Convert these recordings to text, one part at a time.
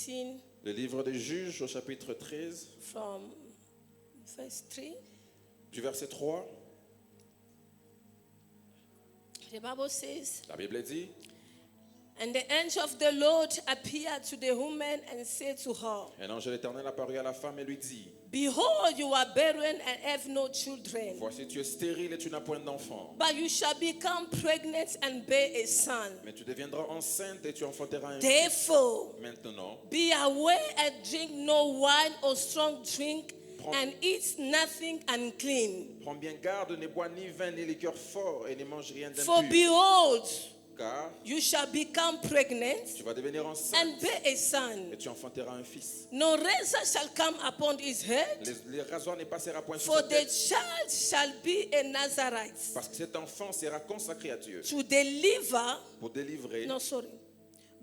13, Le livre des Juges au chapitre 13, from verse 3. du verset 3, The Bible says, la Bible dit, and the angel of the Lord appeared to the woman and said to her, un ange de l'Éternel apparut à la femme et lui dit, behold, you are barren and have no children, voici tu es stérile et tu n'as point d'enfant, but you shall become pregnant and bear a son. mais tu deviendras enceinte et tu enfanteras un fils. Therefore, Maintenant, be aware and drink no wine or strong drink, and eat nothing unclean. prends bien garde, ne bois ni vin ni liqueur fort et ne mange rien For d'impur, behold, car you shall become pregnant tu vas devenir enceinte and bear a son. et tu enfanteras un fils. No razor shall come upon his head, Les rasoirs ne passera point sur for sa the tête, child shall be a Nazarite parce que cet enfant sera consacré à Dieu to deliver, pour délivrer no sorry,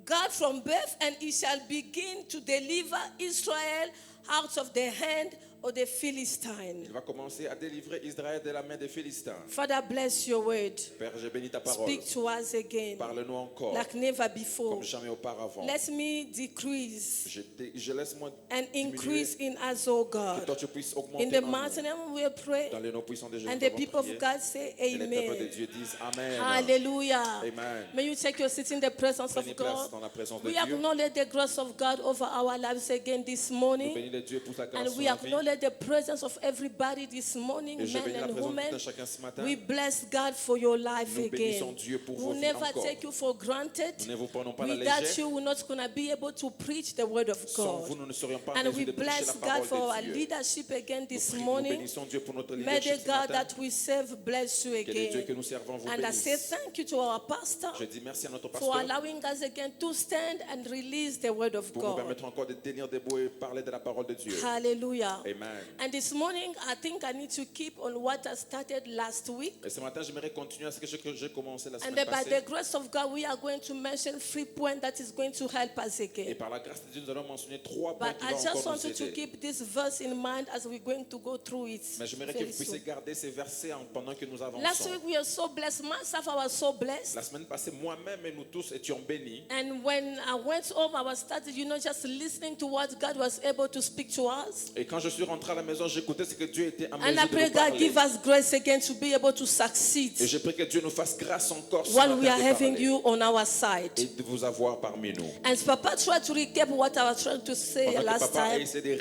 God from birth, and he shall begin to deliver Israel out of the hand of the Philistine. Il va commencer à délivrer Israël de la main des Philistins. Father, bless your word. Père, je bénis ta parole. Speak to us again Parle-nous encore like never before. comme jamais auparavant. Let me decrease Je laisse moi and diminuer, increase in us, oh que God. toi tu puisses In augmenter the en mighty nous. name we pray. Dans les noms puissants de Jésus, And nous the avons people of prié. God say Et les peuples de amen. Dieu disent Amen. Hallelujah. Amen. May you take your seat in the presence Prenez of place God. dans la présence de We Dieu. acknowledge the grace of God over our lives again this Nous morning. bénissons le Dieu pour sa grâce And sur we la vie. acknowledge the presence of everybody this morning, Et je men bénis la and présence de tout un women. chacun ce matin. We bless God for your life Nous bénissons again. Dieu pour vos We'll vies never encore. take you for granted. Nous ne vous prenons pas la Without légère. you, we're not going to be able to preach the word of Sans vous, God. nous ne serions pas en And we mesure de prêcher bless la God for parole our de Dieu. leadership again this Nous morning. bénissons Dieu pour notre May leadership the ce God matin. that we serve bless you Que les dieux que again. nous servons vous And I say bénissent. thank you to our pastor Je dis merci à notre for pasteur allowing us again to stand and release the word of pour nous God. permettre encore de tenir debout et parler de la parole de Dieu. Hallelujah. Amen. And this morning, I think I need to keep on what I started last week. Et ce matin, j'aimerais continuer à ce que j'ai commencé la And semaine by the passée. grace of God, we are going to mention 3 points that is going to help us Et again. par la grâce de Dieu, nous allons mentionner 3 points But qui I vont just encore nous wanted to aider. keep this verse in mind as we're going to go through it. Mais j'aimerais que very vous puissiez soon. garder ces versets pendant que nous Last avançons. week we were so blessed. Myself, I was so blessed. La semaine passée, moi-même et nous tous étions bénis. And when I went home, I was started, just listening to what God was able to speak to us. Et quand je suis rentré à la maison, j'écoutais ce que Dieu était en And I mesure de pray nous God parler. give us grace again to be able to succeed Et je prie que Dieu nous fasse grâce encore ce while matin we are de having parler you on our side. et de vous avoir parmi nous. And Papa tried to recap what I was trying to say Pendant que last papa a time. essayé de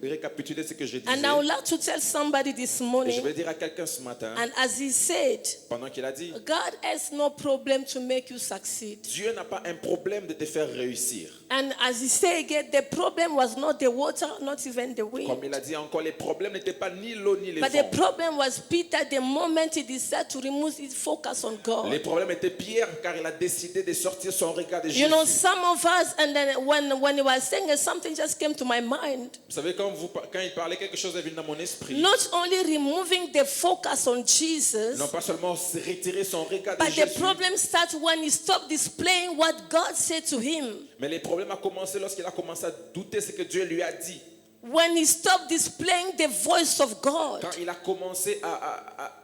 récapituler ce que je disais. And I would like to tell somebody this Et je morning, vais dire à quelqu'un ce matin, and as he said, pendant qu'il a dit, God has no problem to make you succeed. Dieu n'a pas un problème de te faire réussir. And as he said again, the problem was not the water, not even the wind. Comme il a dit encore, les problèmes n'étaient pas ni l'eau ni les But the vents. problem was Peter the moment he decided to remove his focus on Les God. problèmes étaient Pierre car il a décidé de sortir son regard de Jésus. You know, some of us, and then when he was saying it, something just came to my mind. Vous savez, quand il parlait, quelque chose est venu dans mon esprit. Not only removing the focus on Jesus, Non pas seulement se retirer son regard de but the Jésus, problem starts when he stopped displaying what God said to him. mais les problèmes ont commencé lorsqu'il a commencé à douter ce que Dieu lui a dit. When he stopped displaying the voice of God. Quand il a commencé à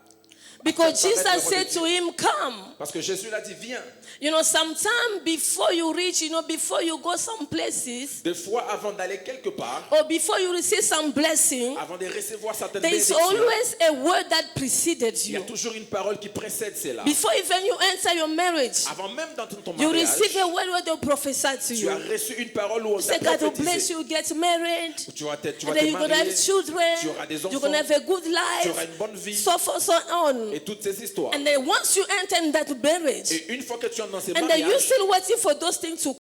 Because faire paraître Jesus la voix de said to Dieu. him, come. Parce que Jésus l'a dit, viens. You know, sometimes before you reach, before you go some places, Des fois, avant d'aller quelque part, or before you receive some blessing, avant de recevoir certaines there is bénédictions, always a word that preceded il y a you. toujours une parole qui précède cela. Before even you enter your marriage, Avant même d'entrer ton you mariage, receive a word where they prophesy to tu as you. reçu une parole où on t'a Say God will bless prophétisé. you, get married, Tu vas te and then you're going to marier, have children, tu auras des you're going to enfants, have a good tu auras life, une bonne vie, so forth, so on. et toutes ces histoires. And then once you enter in that marriage, Et une fois que tu entres dans ces and then you're mariages, still waiting for those things to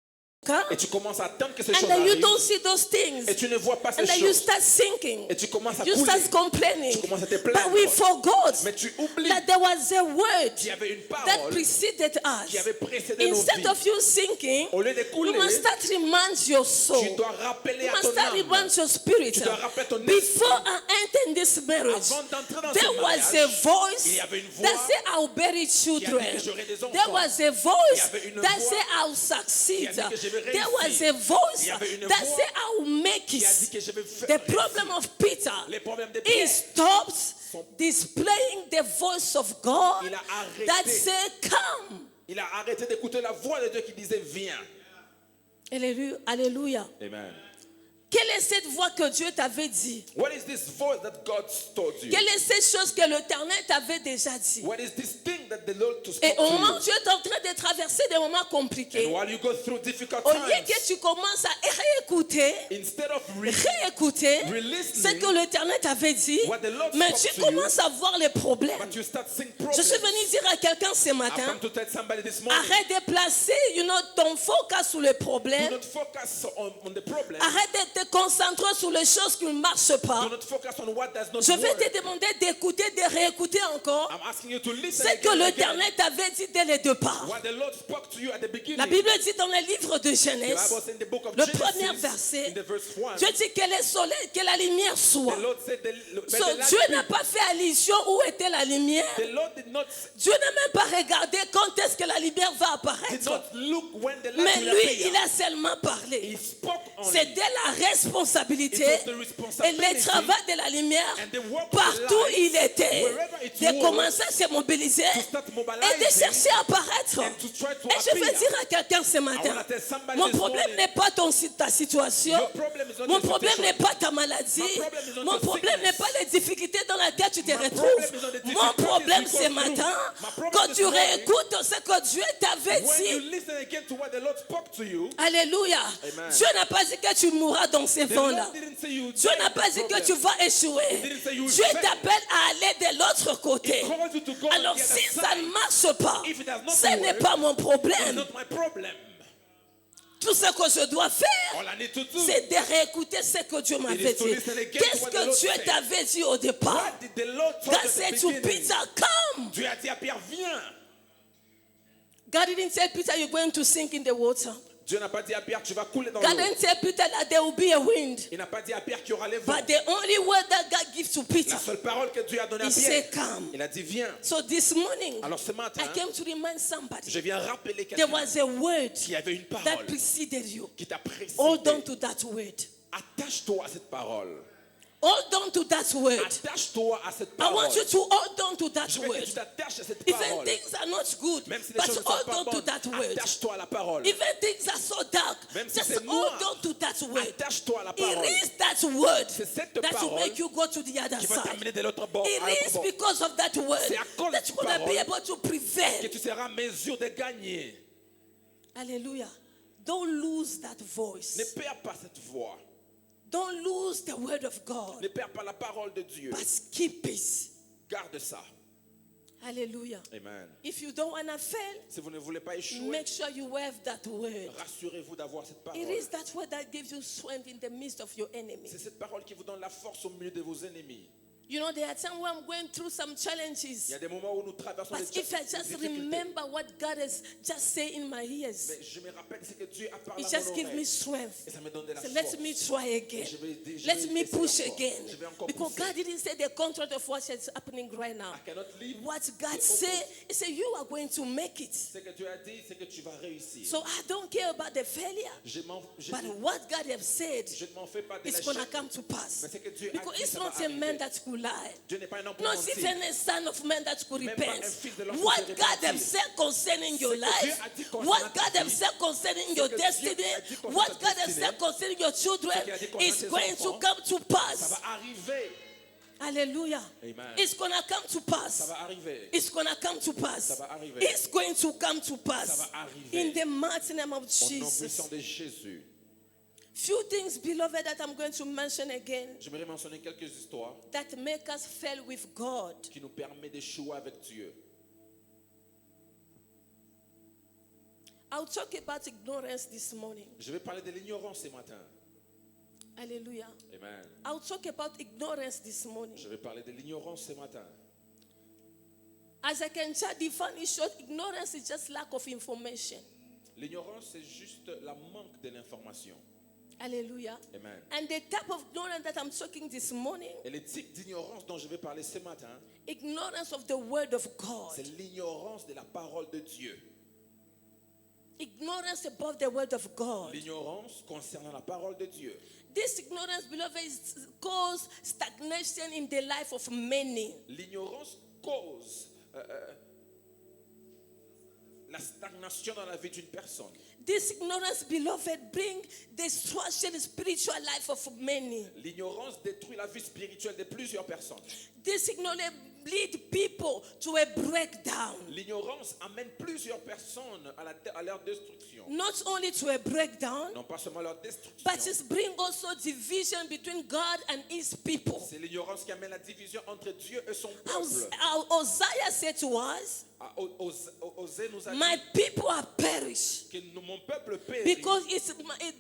come, et tu commences à attendre que ces and choses then you arrivent, don't see those things, et tu ne vois pas ces and then you choses, start sinking, et tu commences à you couler, start complaining. tu commences à te But plaindre, we forgot mais tu oublies that there was a word qu'il y avait une that parole preceded qui us. avait précédé nos Instead vies. of you sinking, Au lieu de you couler, must start remind your soul. tu dois rappeler You à must ton start âme, remind your spirit. tu dois rappeler ton Before esprit. I enter in this marriage, Avant d'entrer dans there ce was a mariage, voice il y avait une voix that said I'll bury children. que j'aurai des enfants. There was a Il y voice avait une that voix said I'll succeed. qui a dit que je vais There was réussir. a voice Il y avait une that voix said I'll make qui a dit it. que je vais faire The problem of Peter, les problèmes de he Pierre. stopped displaying the voice of God Il a arrêté. that said come. Il a arrêté d'écouter la voix de Dieu qui disait viens. Alléluia. Amen. Quelle est cette voix que Dieu t'avait dit? What is this voice that God told you? Quelle est cette chose que l'Éternel t'avait déjà dit? What is this thing that the Lord spoke Et au to moment où you? tu es en train de traverser des moments compliqués, And while you go through difficult au lieu times, que tu commences à réécouter, instead of ce que l'Éternel t'avait dit, what the Lord mais spoke tu to you, commences à voir les problèmes. but you start seeing Je problems. suis venu dire à quelqu'un ce I've matin, come to tell somebody this morning, arrête de placer ton focus sur les do problèmes. not focus on the problem. Arrête de te concentrer sur les choses qui ne marchent pas. Do not focus on what does not Je vais work. te demander d'écouter, de réécouter encore I'm asking you to listen ce que again and again. l'Éternel t'avait dit dès le départ. What the Lord spoke to you at the beginning. La Bible dit dans le livre de The Genèse, Bible says in the book of le Genesis, premier verset, in the verse 1, Dieu dit que le soleil, que la lumière soit. the Lord said, So, Dieu n'a pas fait allusion où était la lumière. the Lord did not Dieu n'a même pas regardé quand est-ce que la lumière va did apparaître. not look when the Mais light will lui, appear. il a seulement He parlé. spoke only. C'était la responsabilité It was the et responsibility le travail de la lumière and the work of the partout où light, il était, wherever it de was, commencer à se mobiliser to start et de mobilizing chercher à apparaître. and to try to Et je veux appear. dire à quelqu'un ce I matin, want to tell somebody mon this problème morning, n'est pas ta situation, your problem is not mon your problème situation. n'est pas ta maladie, My problem is not mon your problème n'est sickness. pas les difficultés dans lesquelles tu te My retrouves. problem is not the Mon difficulties problème you ce go through. matin, My problem quand this tu morning, réécoutes ce que Dieu t'avait when you dit, listen again to what the Lord spoke to you, alléluia, Amen. Dieu n'a pas dit que tu mourras dans ces the vents-là. Lord didn't say you Dieu died n'a of pas dit que problem. tu vas échouer. didn't say you will Dieu fail. t'appelle à aller de l'autre côté. He calls you to go on Alors the other si ça side. ne marche pas, If it does not ce n'est work, pas mon It's problème. not my problem. Tout ce que je dois faire, All I need to do, c'est de réécouter ce que Dieu m'avait is to dit. listen again to Qu'est-ce what the que Lord Dieu said. t'avait dit au départ? what did the Lord told God you at said the to beginning? Peter, come. Dieu a dit à Pierre, viens. God didn't tell Peter, you're going to sink in the water. Dieu n'a pas dit à Pierre, tu vas couler dans God l'eau. didn't tell Peter that there will be a wind. Il n'a pas dit à Pierre qu'il y aura les vents. But the only word that God gives to Peter, La seule parole que Dieu a donnée à he Pierre, said, come. il a dit, viens. So this morning, Alors ce matin, I came to remind somebody, je viens rappeler there quelqu'un was a word qui avait une that parole preceded you. qui t'a précédé. Hold on to that word. Attache-toi à cette parole. Hold on to that word. Attache-toi à cette I parole. want you to hold on to that Je veux que word. tu t'attaches à cette Even parole. things are not good, Même si les but choses ne sont hold pas on to bonnes, that word. attache-toi à la parole. Even things are so dark, Même si just c'est noir, hold on to that word. attache-toi à la It parole. is that word C'est cette that will parole make you go to the other qui va side. t'amener de l'autre bord. It à l'autre is bord. because of that word C'est à cause de that cette you're going to be parole able to que prevail. tu seras en mesure de gagner. Hallelujah. Don't lose that voice. Ne perds pas cette voix. Don't lose the word of God, Ne perds pas la parole de Dieu. but keep it. Garde ça. Hallelujah. Amen. If you don't want to fail, Si vous ne voulez pas échouer, make sure you have that word. rassurez-vous d'avoir cette parole. It is that word that gives you strength in the midst of your enemy. C'est cette parole qui vous donne la force au milieu de vos ennemis. You know, there are times when I'm going through some Il challenges. y a des moments où nous traversons But des if I just difficultés. remember what God has just said in my ears, Mais je me rappelle ce que Dieu a parlé it à just mon gives me oreille. strength. Et ça me donne de la So force. let me try again. Je vais Let me essayer push encore. again. Je vais encore Because pousser. God didn't say the contrary of what is happening right now. I cannot live. What God said, He said, you are going to make it. Ce que Dieu a dit, c'est que tu vas réussir. So I don't care about the failure. But what God has said Je ne m'en fais pas de is going to l'échec. come to pass. Mais c'est que Dieu a Because dit, it's ça va not a man arriver. that could lie. Dieu n'est pas un homme pour Not mentir. even a son of man that could Même pas repent. un fils de l'homme What qui se God repentit. has said concerning your Ce que Dieu life, a dit concernant what ta God vie, has said concerning ce your que Dieu destiny, a dit concernant what ta God has destinée, said concerning your children ce qu'il a dit concernant is tes going to enfants, come to Ça pass. va arriver. Hallelujah. Amen. It's going to come to Ça pass. va arriver. It's going to come to pass. Ça va arriver. It's going to come to Ça pass. va arriver. In the mighty name of Au nom Jesus. puissant de Jésus. Few things, beloved, that I'm going to mention again J'aimerais mentionner quelques histoires that make us fail with God. qui nous permettent d'échouer avec Dieu. I'll talk about ignorance this morning. Je vais parler de l'ignorance ce matin. Hallelujah. Amen. I'll talk about ignorance this morning. Je vais parler de l'ignorance ce matin. As I can try define it short, ignorance is just lack of information. L'ignorance, c'est juste la manque de l'information. Hallelujah. Amen. And the type of ignorance that I'm talking this morning, Et le type d'ignorance dont je vais parler ce matin, ignorance of the word of God. c'est l'ignorance de la parole de Dieu. Ignorance about the word of God. L'ignorance concernant la parole de Dieu. This ignorance, beloved, is cause stagnation in the life of many. L'ignorance cause la stagnation dans la vie d'une personne. This ignorance, beloved, bring destruction in spiritual life of many. L'ignorance détruit la vie spirituelle de plusieurs personnes. This ignorance lead people to a breakdown. L'ignorance amène plusieurs personnes à leur destruction. Not only to a breakdown, Non pas seulement leur destruction. but it brings also division between God and his people. C'est l'ignorance qui amène la division entre Dieu et son As peuple. Hosea said to us, Osée nous a my dit people are perished que mon peuple périt because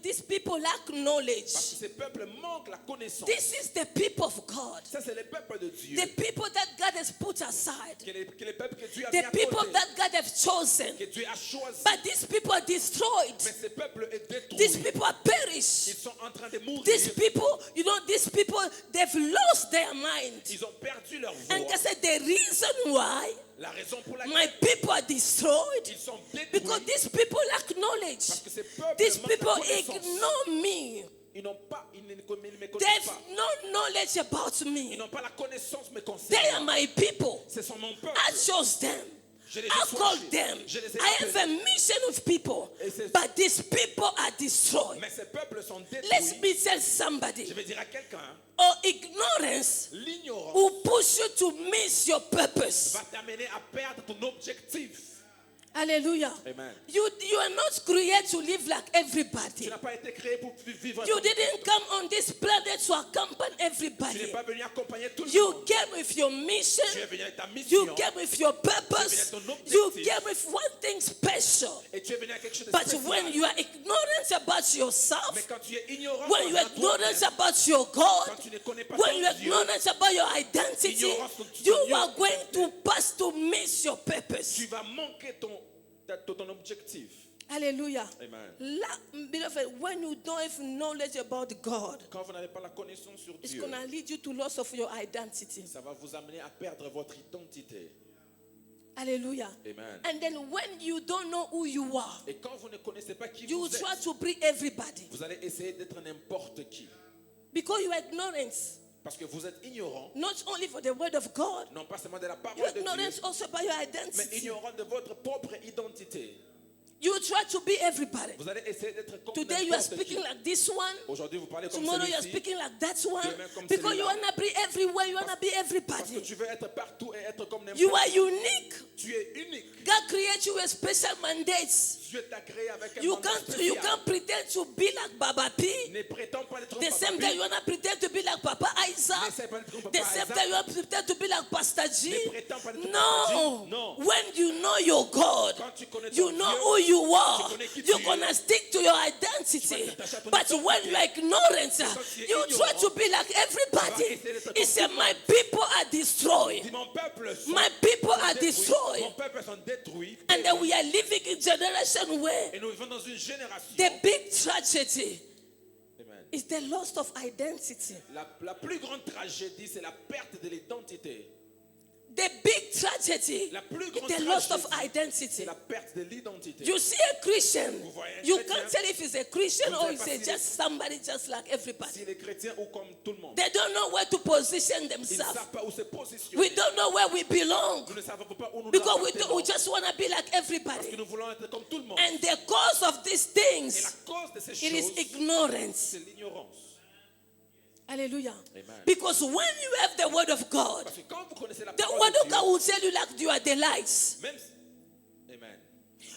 these people lack parce que knowledge. ces peuples manquent la connaissance. This is the people of God. Ça c'est les peuples de Dieu. The people that God has put aside. Que les peuples que Dieu a mis The à people côté. that God has chosen. Que Dieu a choisi. But these people are destroyed. Mais ces peuples est détruit. These people are Ils perished. sont en train de mourir. These people, these people, they've lost their mind. Ils ont perdu leur voix. And God said the reason why La raison pour my laquelle people are destroyed ils sont détruits. because these people lack knowledge. Parce que ces peuples These manquent la people connaissance. ignore me. Ils ne me connaissent They've pas. no knowledge about Ils me. n'ont pas la connaissance me They are concernant. my people. Ce sont mon peuple. I chose them. Je les ai I called choisis. them. Je les ai I have a appelés. mission with people. Et c'est- But these people are destroyed. Mais ces peuples sont Let détruits. me tell somebody. Je vais dire à quelqu'un, Or ignorance l'ignorance will push you to miss your purpose. va t'amener à perdre ton objectif. Hallelujah. Amen. You are not created to live like Tu everybody. n'as pas été créé pour vivre. You didn't come on this planet to accompany Tu n'es everybody. pas venu accompagner tout le You monde. came with your Tu es mission. venu avec ta You mission. came with your purpose. Tu es venu avec ton You objectif. came with one thing special. Et tu es venu avec quelque chose de But spécial. when you are ignorant about Mais yourself, quand tu es ignorant, when you are envers toi-même, ignorant about your God, quand tu ne connais pas when ton you are Dieu, ignorant about your identity, Ignorance de ton you Dieu. are going to pass to miss your purpose. tu vas manquer ton objectif. Hallelujah. Amen. Beloved, when you don't have knowledge about God, Quand vous n'avez pas la connaissance sur it's Dieu, going to lead you to loss of your identity. ça va vous amener à perdre votre identité. Hallelujah. Amen. And then when you don't know who you are, Et quand vous ne connaissez pas qui you vous try êtes, to bring everybody vous allez essayer d'être n'importe qui. because you are ignorant. Parce que vous êtes ignorant, Not only for the word of God, non pas seulement de la you parole are de ignorant Dieu, also about your mais identity. ignorant de votre propre identité. You try to be everybody. Vous allez essayer d'être comme Today you are n'importe qui. speaking like this one. Aujourd'hui, vous parlez comme Tomorrow you are celui-ci. speaking like that one. Demain comme Because you celui-là. want to be everywhere. You want to be Parce que everybody. tu veux être partout et être comme n'importe You are qui. unique. Tu es unique. God created you with special mandates. Dieu t'a créé avec un You mandat can't spécial. pretend to be like Baba P. Ne prétends pas être The same time you want to pretend to be like Papa Isaac. N'essaie pas d'être comme The Papa same Isaac. time you want to pretend to be like Pastor G. Ne prétends pas d'être comme No. Pastor G. Non. When you know your God, Quand tu connais ton you know Dieu, who you are. tu connais qui tu You're es. going to stick to your identity. But when you are ignorant, you try to be like everybody. He said, my people are destroyed. dis, mon peuple sont My people are détruits. destroyed. Mon peuple sont détruits. And then we are living in generation where Et nous vivons dans une génération. the big tragedy Amen. is the loss of identity. La plus grande tragédie, c'est la perte de l'identité. The big tragedy La plus is grande the loss of tragédie, identity. c'est la perte de l'identité. You see a Christian, Vous voyez un you chrétien, can't tell if he's a Christian vous or savez he's pas s'il est- just somebody just like everybody. S'il est chrétien ou comme tout le monde. They don't know where to position Ils ne themselves. savent pas où se positionner. We don't know where we belong Nous ne savons pas où nous because we appartenons. just want to be like Parce everybody. que nous voulons être comme tout le monde. And the cause of these Et la things, cause de ces it is choses, ignorance. c'est l'ignorance. Hallelujah. Amen. Because when you have the word of God, Parce que quand vous connaissez la the parole word de of Dieu, God will tell you like you are the lights. même Amen.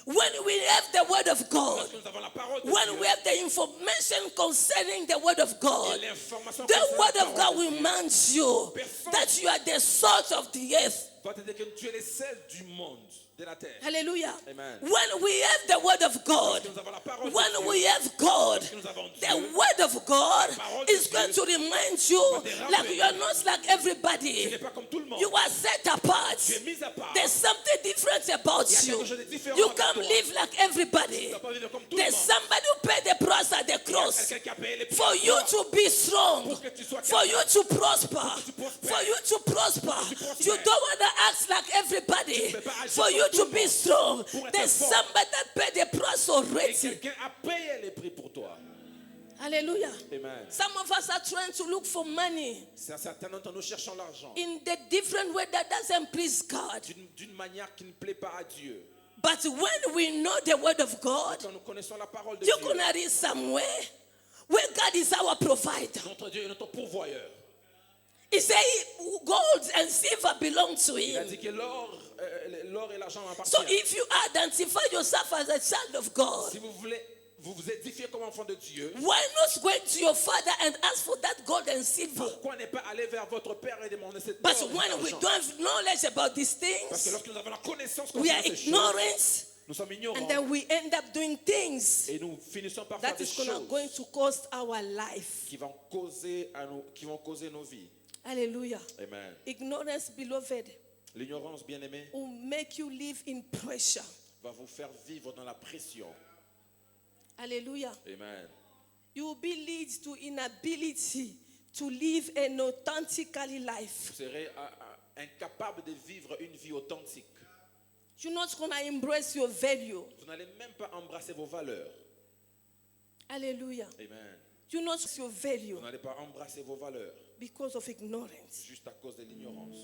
When we have the word of God, Lorsque nous avons la parole de when Dieu, we have the information concerning the word of God, et l'information the concernant word la of parole God de Dieu, reminds you that you are the salt of the earth. doit être que tu es le sel du monde, de la terre. Hallelujah. Amen. When we have the word of God, Lorsque nous avons la parole de when Dieu, we have God, lorsque nous avons the Dieu, word of God parole de is going Dieu to remind you like you are not like tu n'es everybody. pas comme tout le monde. You are set apart. Tu es mis à part. There's something different about Il y a you. quelque chose de différent You avec can't toi. live like everybody. Tu ne dois pas vivre comme tout le There's monde. somebody who paid the price at the Il y a cross quelqu'un qui a payé les prix for you to be strong, pour que tu sois for you to prosper, tu prospères. for you to prosper. tu prospères. You don't want to act like everybody. peux pas agir For comme you tout to le be monde. strong. Pour être There's fort. somebody that paid the price Et already. quelqu'un a payé les prix pour toi. Hallelujah. Amen. Some of us are trying to look for money C'est un certain nombre nous cherchons l'argent in the different way that doesn't please God. d'une manière qui ne plaît pas à Dieu. But when we know the word of God, Quand nous connaissons la parole de you're Dieu, going to read somewhere where God is our provider. notre Dieu est notre pourvoyeur. He said gold and silver belong to Il a him. dit que l'or et l'argent So appartiennent. if you identify yourself as a child of God, Si vous voulez vous édifier comme enfant de Dieu, why not go to your father and ask for that gold and silver? pourquoi ne pas aller vers votre Père et demander cette But or et when we cet don't argent? have knowledge about these Parce que things, lorsque nous avons la connaissance we concernant are ces choses, ignorant, nous sommes ignorants and then we end up doing things et nous finissons par faire that des is going choses to cost our life. qui vont causer nos vies. Hallelujah. Amen. Ignorance, beloved, L'ignorance, bien-aimé, will make you live in pressure. va vous faire vivre dans la pression. Hallelujah. Amen. You will be lead to inability to live an authentically life. Vous serez incapable de vivre une vie authentique. You're not going to embrace your value. Vous n'allez même pas embrasser vos valeurs. Hallelujah. Amen. You're not your value Vous n'allez pas embrasser vos valeurs because of ignorance. juste à cause de l'ignorance.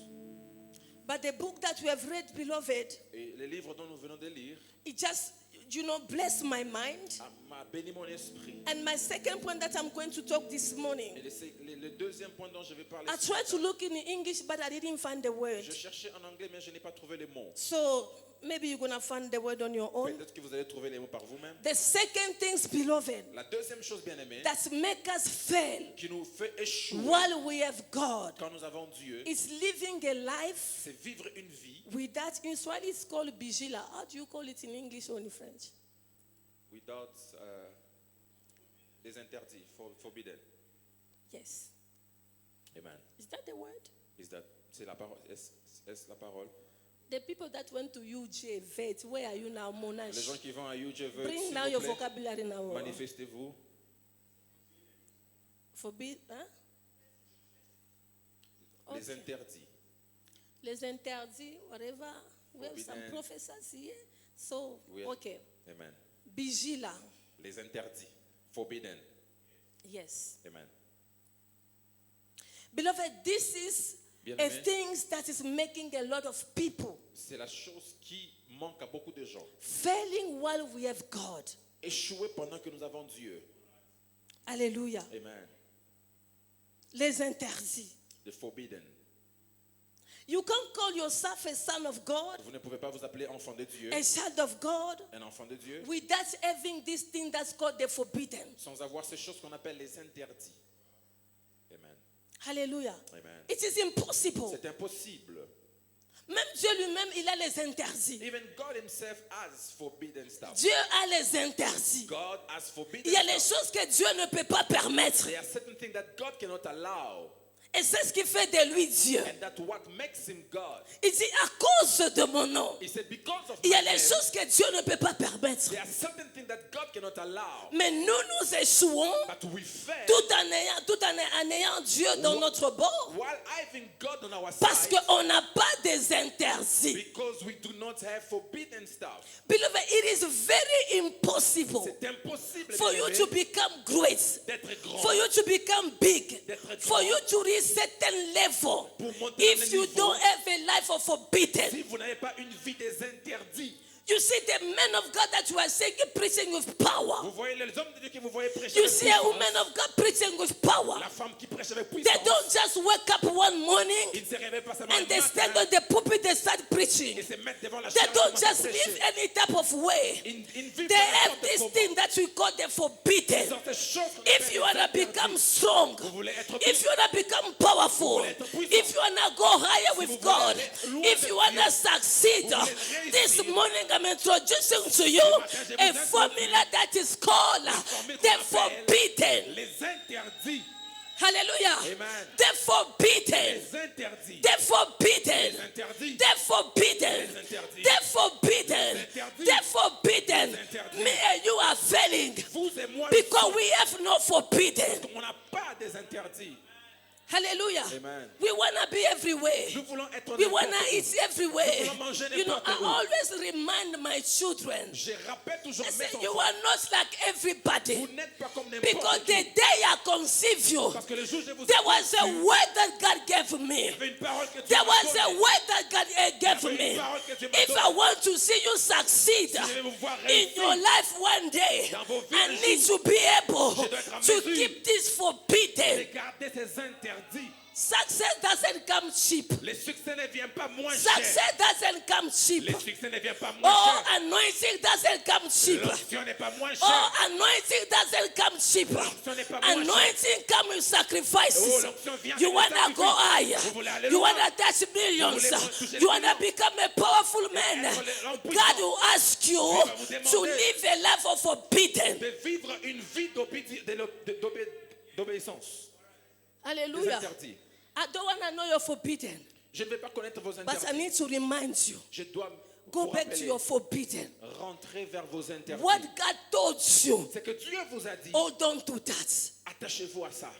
But the book that we have read, beloved, Et les livres dont nous venons de lire it just, bless my mind. m'a béni mon esprit. And my second point that I'm going to talk this morning, Et le deuxième point dont je vais parler, I tried to look in English, but I didn't find the word. je cherchais en anglais, mais je n'ai pas trouvé les mots. So maybe you're going to find the word on your own. Peut-être que vous allez trouver les mots par vous-même. The second things, beloved, La deuxième chose, bien-aimée, that make us fail qui nous fait échouer while we have God quand nous avons Dieu, is living a life c'est vivre une vie without, in Swahili it's called bijila. How do you call it in English or in French? without les interdits, forbidden. Yes. Amen. Is that the word? C'est la parole. Est-ce la parole? The people that went to UJ, vet, where are you now, Les Monash? gens qui vont à UJV, Bring s'il now vous your plaît, vocabulary now. manifestez-vous. Forbid, huh? Les interdits. Les interdits, whatever. We have some Forbidden. professors here. So, Oui. okay. Amen. Bijila. Les interdits. Forbidden. Yes. Amen. Beloved, this is a Bien-aimé. thing that is making a lot of people C'est la chose qui manque à beaucoup de gens. failing while we have God. Échouer pendant que nous avons Dieu. Hallelujah. Amen. Les interdits. The forbidden. You can't call yourself a son of God, Vous ne pouvez pas vous appeler enfant de Dieu, a child of God, un enfant de Dieu, without having this thing that's called the forbidden. sans avoir ces choses qu'on appelle les interdits. Amen. Hallelujah. Amen. It is impossible. C'est impossible. Même Dieu lui-même, il a les interdits. Even God himself has forbidden stuff. Dieu a les interdits. God has forbidden Il y a les stuff. choses que Dieu ne peut pas permettre. There are certain things that God cannot allow. Et c'est ce qui fait de lui Dieu. And that's what makes him God. Il dit à cause de mon nom. He said, because of Il y a my les name, choses que Dieu ne peut pas permettre. there are certain things that God cannot allow. Mais nous échouons But we fail tout en ayant Dieu dans notre bord. while having God on our Parce side qu'on n'a pas des interdits. because we do not have forbidden stuff. Beloved, it is very impossible C'est impossible for you bien-aimé, to become great, d'être grand, for you to become big, D'être for grand. you to reach certain level. Pour monter If dans le you niveau. don't have a life of forbidden. si vous n'avez pas une vie des interdits. You see the men of God that you are saying preaching with power. Vous voyez les hommes de Dieu que vous voyez prêcher You avec see a puissance. woman of God preaching with power. La femme qui prêche avec They puissance. don't just wake up one morning Ils ne se réveillent pas seulement and le they matin stand on the pulpit, they start preaching. et se mettent devant la They chaire et don't commencent à just prêcher. live any type of way. Ils vivent They dans have n'importe this comment. thing that we call the forbidden. Ils ont ces choses qu'on If appelle you les wanna interdits. become strong, Vous voulez être if you wanna become powerful, voulez être puissant. if you wanna go higher with vous God, voulez aller loin if avec you wanna Dieu, succeed, vous voulez this réussir. morning I'm introducing to you matin, je a vous formula that is called formule the qu'on appelle forbidden. les interdits. Hallelujah. Amen. The forbidden. Les interdits. The forbidden. Les interdits. The forbidden. Les interdits. The forbidden. Les interdits. The forbidden. Les interdits. Me and you are failing Vous et moi, because we have no forbidden. on n'a pas des interdits. Hallelujah. Amen. We want to be everywhere. Nous voulons être We want n'importe to où. eat everywhere. Nous voulons manger You know, n'importe I où. always remind my children. Je rappelle toujours I mes say, you enfants, are not like everybody. vous n'êtes pas comme n'importe Because qui. the day you are conceive you, Parce que le jour où je vous ai there was a conçu, word that God gave me. il y avait une parole que Dieu There m'a was a donnée. word that God gave Il y avait me. une parole que Dieu m'a If donnée. I want to see you succeed Si je vais vous voir in réussir your life one day, dans vos vies I un need jour, to be able je dois être en to mesure keep this forbidden. de garder ces interdits. Success doesn't come cheap. Les succès ne viennent pas moins cher. Success doesn't come cheap. Les succès ne viennent pas moins Oh, cher. anointing doesn't come cheap. L'onction n'est pas moins Oh, chère. anointing doesn't come cheap. L'onction n'est pas moins chère. Anointing comes with sacrifices. Oh, l'onction vient You avec want des to go sacrifices. higher. Vous voulez aller You loin. want to touch millions. Vous voulez toucher You les want to millions. become a powerful man. être l'homme puissant. God will ask you Dieu va vous demander to live a life of forbidden. de vivre une vie d'obéissance. Des Hallelujah. interdits. I don't want to know you're forbidden, Je ne vais pas connaître vos but I interdits. need to remind you. Je dois Go vous back to rappeler, your forbidden. rentrer vers vos interdits. What God told you, C'est que Dieu vous a dit, hold on to that. attachez-vous à ça.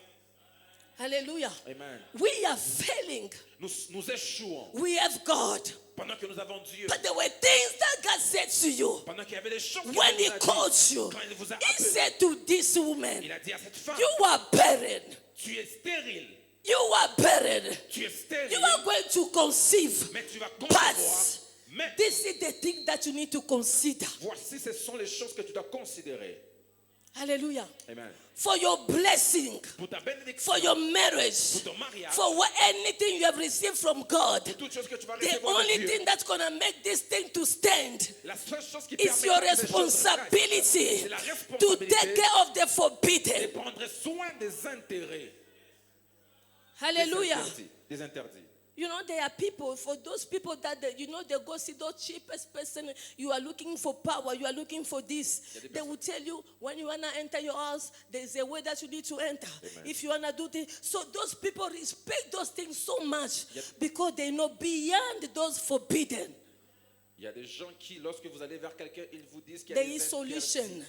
Hallelujah. Amen. We are failing. Nous échouons We have God. pendant que nous avons Dieu. But there were things that God said to you. Pendant qu'il y avait des choses qu'il When vous He a called dit. you, Quand il vous a He appelé, said to this woman, il a dit à cette femme, you are barren. tu es stérile. You are barren. Tu es stérile. You are going to conceive. Mais tu vas concevoir. But Mais this is the thing that you need to consider. voici, ce sont les choses que tu dois considérer. Hallelujah. Amen. For your blessing, Pour ta bénédiction, for your marriage, pour ton mariage, for anything you have received from God, pour toutes choses que tu vas the recevoir de only Dieu. thing that's going to make this thing to stand La seule chose qui is permet your que ces choses restent, responsibility c'est la to responsabilité take care of the de forbidden. prendre soin des intérêts. Hallelujah. Des interdits. You know, there are people, for those people that, they go see the cheapest person, you are looking for power, you are looking for this. They will tell you, when you want to enter your house, there's a way that you need to enter. Amen. If you want to do this. So those people respect those things so much because they know beyond those forbidden. Il y a des gens qui, lorsque vous allez vers quelqu'un, ils vous disent qu'il y a There des is interdits. solution.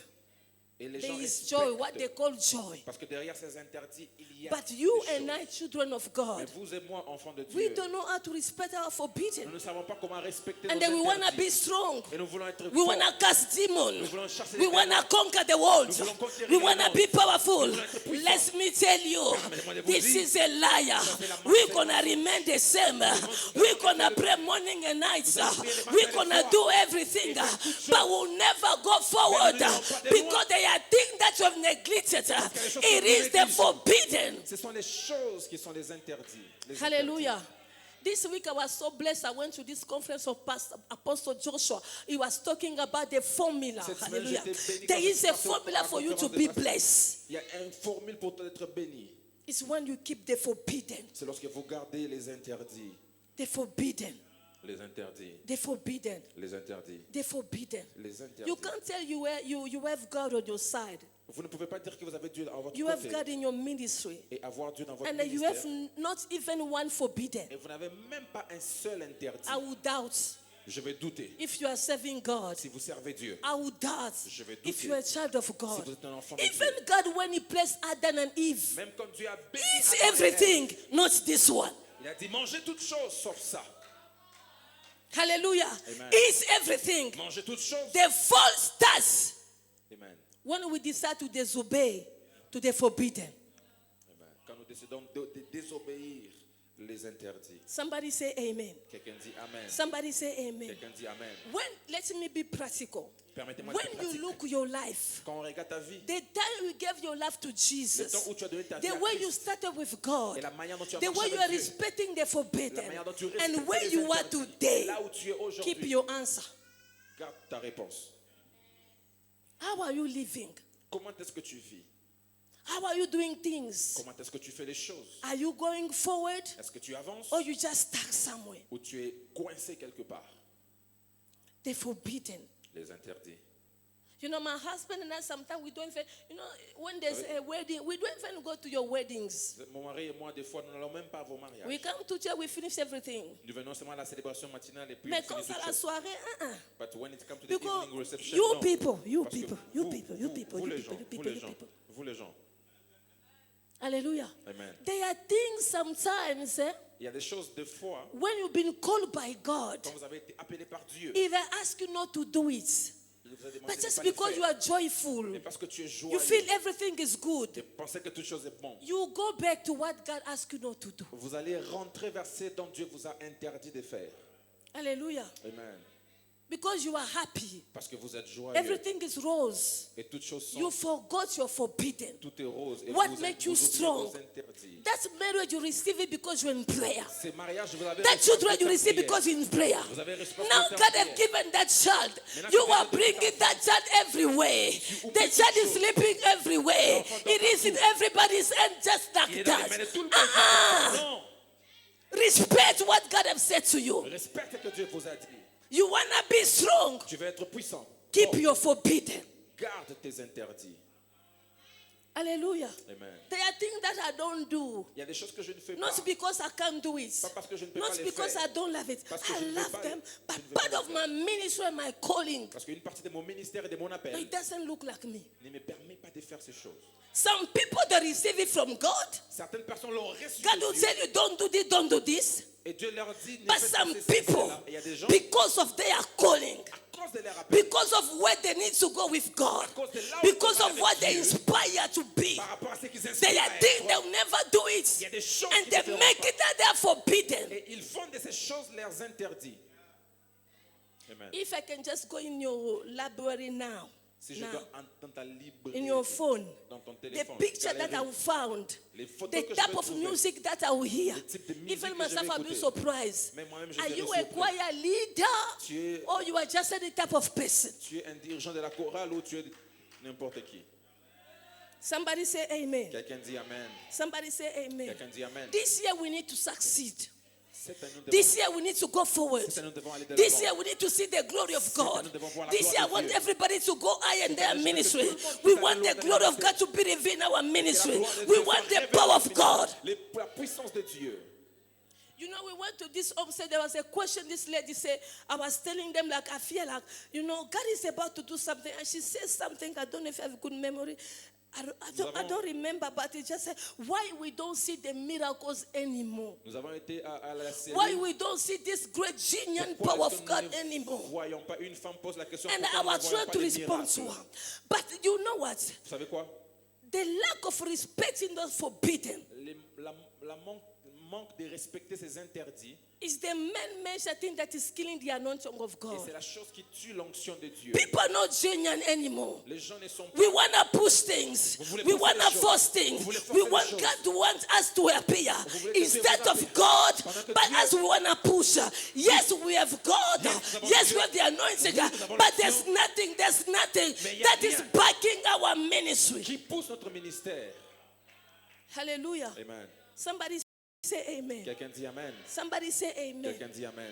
Et les There gens is joy, what they respectent. call joy. Parce que derrière ces interdits, il y a But you des and choses. I, children of Mais God, vous et moi, enfants de we Dieu, don't know how to respect our nous forbidden. ne savons pas comment respecter And nos then we want to interdits. be strong. Et nous voulons être We forts. want to cast demons. Nous voulons chasser We les want to démons. conquer the world. Nous voulons conquérir We le want to monde. be powerful. Nous voulons être puissants. Let me tell you, Permettez-moi de vous this dire, is a liar. ça, c'est la We're marche. going to remain the same. We're going to pray morning and night. Nous allons prier les matins We're et les going to soirs. do everything. Et faire toutes choses. But we'll never go forward Mais nous n'irons pas de because loin. there are things that you have neglected. qu'il y a des choses It que is vous the négligez. forbidden. Ce sont les choses qui sont les interdits. Les Hallelujah. This week I was so blessed. I went to this conference of Pastor Apostle Joshua. He was talking about the formula. Cette semaine, Hallelujah. j'étais béni There quand is je a passais formula à la for you to conférence de be pasteur. blessed. Il y a une formule pour être béni. It's when you keep the forbidden. C'est lorsque vous gardez les interdits. The forbidden. Les interdits. The forbidden. Les interdits. The forbidden. Les interdits. You can't tell you have God on your side. Vous ne pouvez pas dire que vous avez Dieu à votre You have côté God in your ministry. et avoir Dieu dans votre And you ministère. have not even one forbidden. Et vous n'avez même pas un seul interdit. I would doubt Je vais douter. if you are serving God. Si vous servez Dieu, I would doubt Je vais if douter. you are a child of si God. vous êtes un enfant de Even Dieu, God, when He blessed Adam and Eve, même comme Dieu a béni eat Adam et Ève, everything, not this one. il a dit mangez toutes choses sauf ça. Hallelujah. Amen. Eat everything. Mangez toutes choses. The false starts Amen. when we decide to disobey to the forbidden. Amen. Quand nous décidons de désobéir les interdits. Somebody say amen. Quelqu'un dit Amen. Somebody say amen. Quelqu'un dit Amen. When, let me be practical. Permettez-moi When d'être you pratique. look your life, Quand on regarde ta vie, the time you gave your life to le Jesus, temps où tu as donné ta vie the à way you Christ, started with God, et la manière dont tu as the marché way you avec are Dieu, respecting the la forbidden, manière dont tu and respectes where les you are interdits, today, là où tu es keep aujourd'hui, your answer. garde ta réponse. How are you living? Comment est-ce que tu vis? How are you doing things? Comment est-ce que tu fais les choses? Are you going forward Est-ce que tu avances or you just stuck somewhere? ou tu es coincé quelque part? The forbidden. Les interdits. You know, my husband and I, sometimes we don't even, when there's a wedding, we don't even go to your weddings. Mon mari et moi, des fois, nous n'allons même pas à vos mariages. We come to church, we finish everything. Nous venons seulement à la célébration matinale et puis Mais on quand finit c'est toute la chose. soirée, But when it comes to the Because evening reception, you no. people, you Parce que people, you vous, people, you vous, people, vous you les people, gens, you vous people, les you gens, people. vous les gens. Hallelujah. Amen. There are things sometimes, Il y a des choses, des fois, when you've been called by God, quand vous avez été appelé par Dieu, if I ask you not to do it, Vous avez demandé But de just pas le because faire. you are joyful, Mais parce que tu es you joyeux, feel everything is good, et pensez que toute chose est bon, you go back to what God asked you not to do. vous allez rentrer vers ce dont Dieu vous a interdit de faire. Hallelujah. Amen. Because you are happy, Parce que vous êtes joyeux. everything is rose. Et toutes choses sont... You forgot you're forbidden. Tout est rose. Et What vous, makes vous you oubliez strong? vos interdits. That marriage you receive it because you're in prayer. Ces mariages, vous avez That reçu children par you la receive prière. because you're in prayer. Vous avez reçu par Now la God prière. have given that child. Maintenant You que are Dieu a bringing donné that child everywhere. The child is sleeping everywhere. It is in everybody's hand just Il like est dans les mains that. de tout le monde. Non. Respect what God have said to you. Respecte ce que Dieu vous a dit. You wanna be strong. Tu veux être puissant. Keep Bon, your forbidden. garde tes interdits. Hallelujah. Amen. There are things that I don't do. Il y a des choses que je ne fais pas. Not because I can't do it. Pas parce que je ne peux Not pas les because faire. I don't love it. Parce que I je ne veux love pas- them. je But ne veux part pas of les my ministry and my calling, Parce qu'une partie de mon ministère et de mon appel it doesn't look like me. ne me permet pas de faire ces choses. Some people that receive it from God, Certaines personnes l'ont reçu God de will Dieu. tell you don't do this, don't do this. Et Dieu leur dit, ne But faites pas some ceci, people, cela. Et il y a des gens, because of their calling, à cause de leur appel, because of where they need to go with God, cause de là où because ils vont of what avec they Dieu, inspire to be, par rapport à ce qu'ils there inspirent are à things être, they'll never do il y it. a des choses And qu'ils they ne feront make pas. it that they are forbidden. Et ils font de ces choses leurs interdits. Amen. If I can just go in your library now, Si je now, dois dans ta librairie, in your phone, dans ton the téléphone, picture that I galerie, found, les photos the que je type vais of trouver, music that I will hear. le type de musique Even que je vais myself, I'll be écouter. surprised. Même moi-même, je Are serai you a surpris. choir leader Tu es, or you are just any type of person? tu es un dirigeant de la chorale ou tu es n'importe qui. Somebody say amen. Quelqu'un dit Amen. Somebody say amen. Quelqu'un dit Amen. This year we need to succeed. Cette année, nous devons- This year we need to go forward. cette année, nous devons aller de This l'avant. year we need to see the glory of Cette année, God. nous devons voir la This gloire year I de want Dieu. everybody to go high in their année, je veux que ministry. tout le monde We puisse want aller the loin glory dans of le God to be revealed in our Que la ministry. gloire de We Dieu want soit the révélée power dans of le God. ministère. La puissance de Dieu. You know, we went to this homestead. There was a question. This lady said, I was telling them, like, I feel like, you know, God is about to do something. And she says something, I don't know if I have good memory. I don't remember, but it just said, why we don't see the miracles anymore? Nous avons été à la série. Why we don't see this great genuine Pourquoi power est-ce of que God nous ne anymore? voyons pas, une femme pose la question, And pourquoi I nous ne was voyons trying pas to des respond to miracles? her. But you know what? Vous savez quoi? The lack of respecting those forbidden La manque de respecter ces interdits, is the man-made thing that is killing the anointing of et God. c'est la chose qui tue l'onction de Dieu. People are not genuine anymore. Les gens ne sont pas. We want to push things. Vous voulez We pousser want les to choses. force Vous things. voulez forcer We les want choses. God to want us to appear Vous voulez que Dieu instead vous of appeie. God. Pendant que But Dieu- as we want to push, yes, we have God. Yes, nous avons Yes, Dieu. we have the anointing. Oui, nous avons But l'onction. there's nothing Mais il y a that is rien. backing our ministry. Qui pousse notre ministère. Hallelujah. Amen. Somebody say amen. Quelqu'un dit Amen. Somebody say amen. Quelqu'un dit Amen.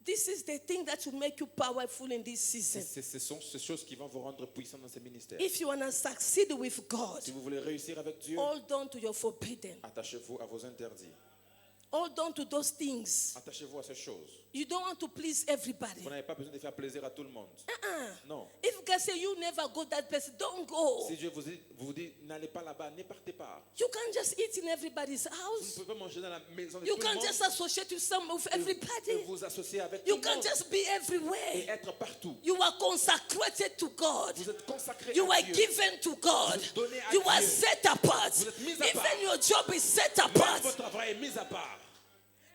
This is the thing that will make you powerful in this season. Ce sont ces choses qui vont vous rendre puissant dans ces ministères. If you want to succeed with God, Si vous voulez réussir avec Dieu, hold on to your forbidden. attachez-vous à vos interdits. Hold on to those things. Attachez-vous à ces choses. You don't want to please everybody. Vous n'avez pas besoin de faire plaisir à tout le monde. Non. If God say you never go that place, don't go. Si Dieu vous dit n'allez pas là-bas, ne partez pas. You can't just eat in everybody's Vous ne house. pouvez pas manger dans la maison de You tout le can't monde. just associate with Et everybody. vous associer avec tout You le can't monde. just be Et everywhere. être partout. You are consecrated to God. Vous êtes consacré You à are Dieu. given to God. Vous êtes donné à You are Dieu. set apart. Vous êtes mis à part. Even your job is set Même apart. votre travail est mis à part.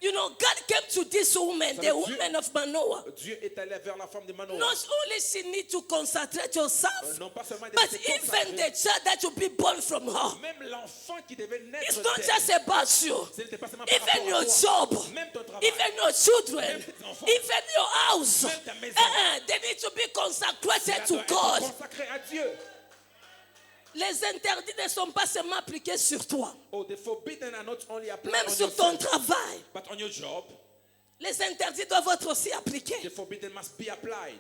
You know, God came to this woman, the woman of Manoah. Dieu est allé vers la femme de Manoah. Not only she need to concentrate herself, Non pas seulement de but se even consacrer. the child that will be born from her. Même l'enfant qui devait naître It's not d'elle. just about you. Ce n'était pas seulement par Even rapport your à toi. job, Même ton travail. even your children, Même tes enfants. even your house. Même ta maison. They need to be Cela consecrated doit to être God. consacré à Dieu. Les interdits ne sont pas seulement appliqués sur toi, Oh, the forbidden are not only applied même on sur ton yourself, travail. but on your job. Les interdits doivent être aussi appliqués. The forbidden must be applied.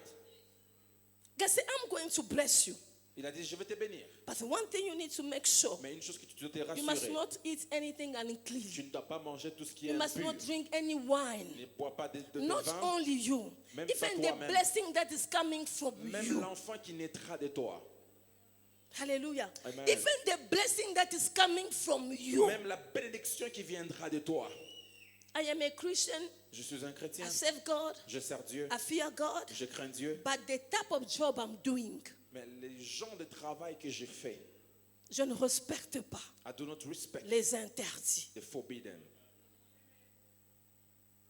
God said, I'm going to bless you. Il a dit, je vais te bénir. But one thing you need to make sure, Mais une chose que tu dois te you must rassurer, not eat anything unclean. tu ne dois pas manger tout ce qui est You must impur. not drink any wine. Ne bois pas de Not vin. only you, Même even pas the toi-même. blessing that is coming from Même you. l'enfant qui naîtra de toi. Hallelujah. Amen. Even the blessing that is coming from you. Même la bénédiction qui viendra de toi. I am a Christian. Je suis un chrétien. I serve God. Je sers Dieu. I fear God. Je crains Dieu. But the type of job I'm doing, Mais les gens de travail que je fais, je ne respecte pas I do not respect les interdits. the forbidden.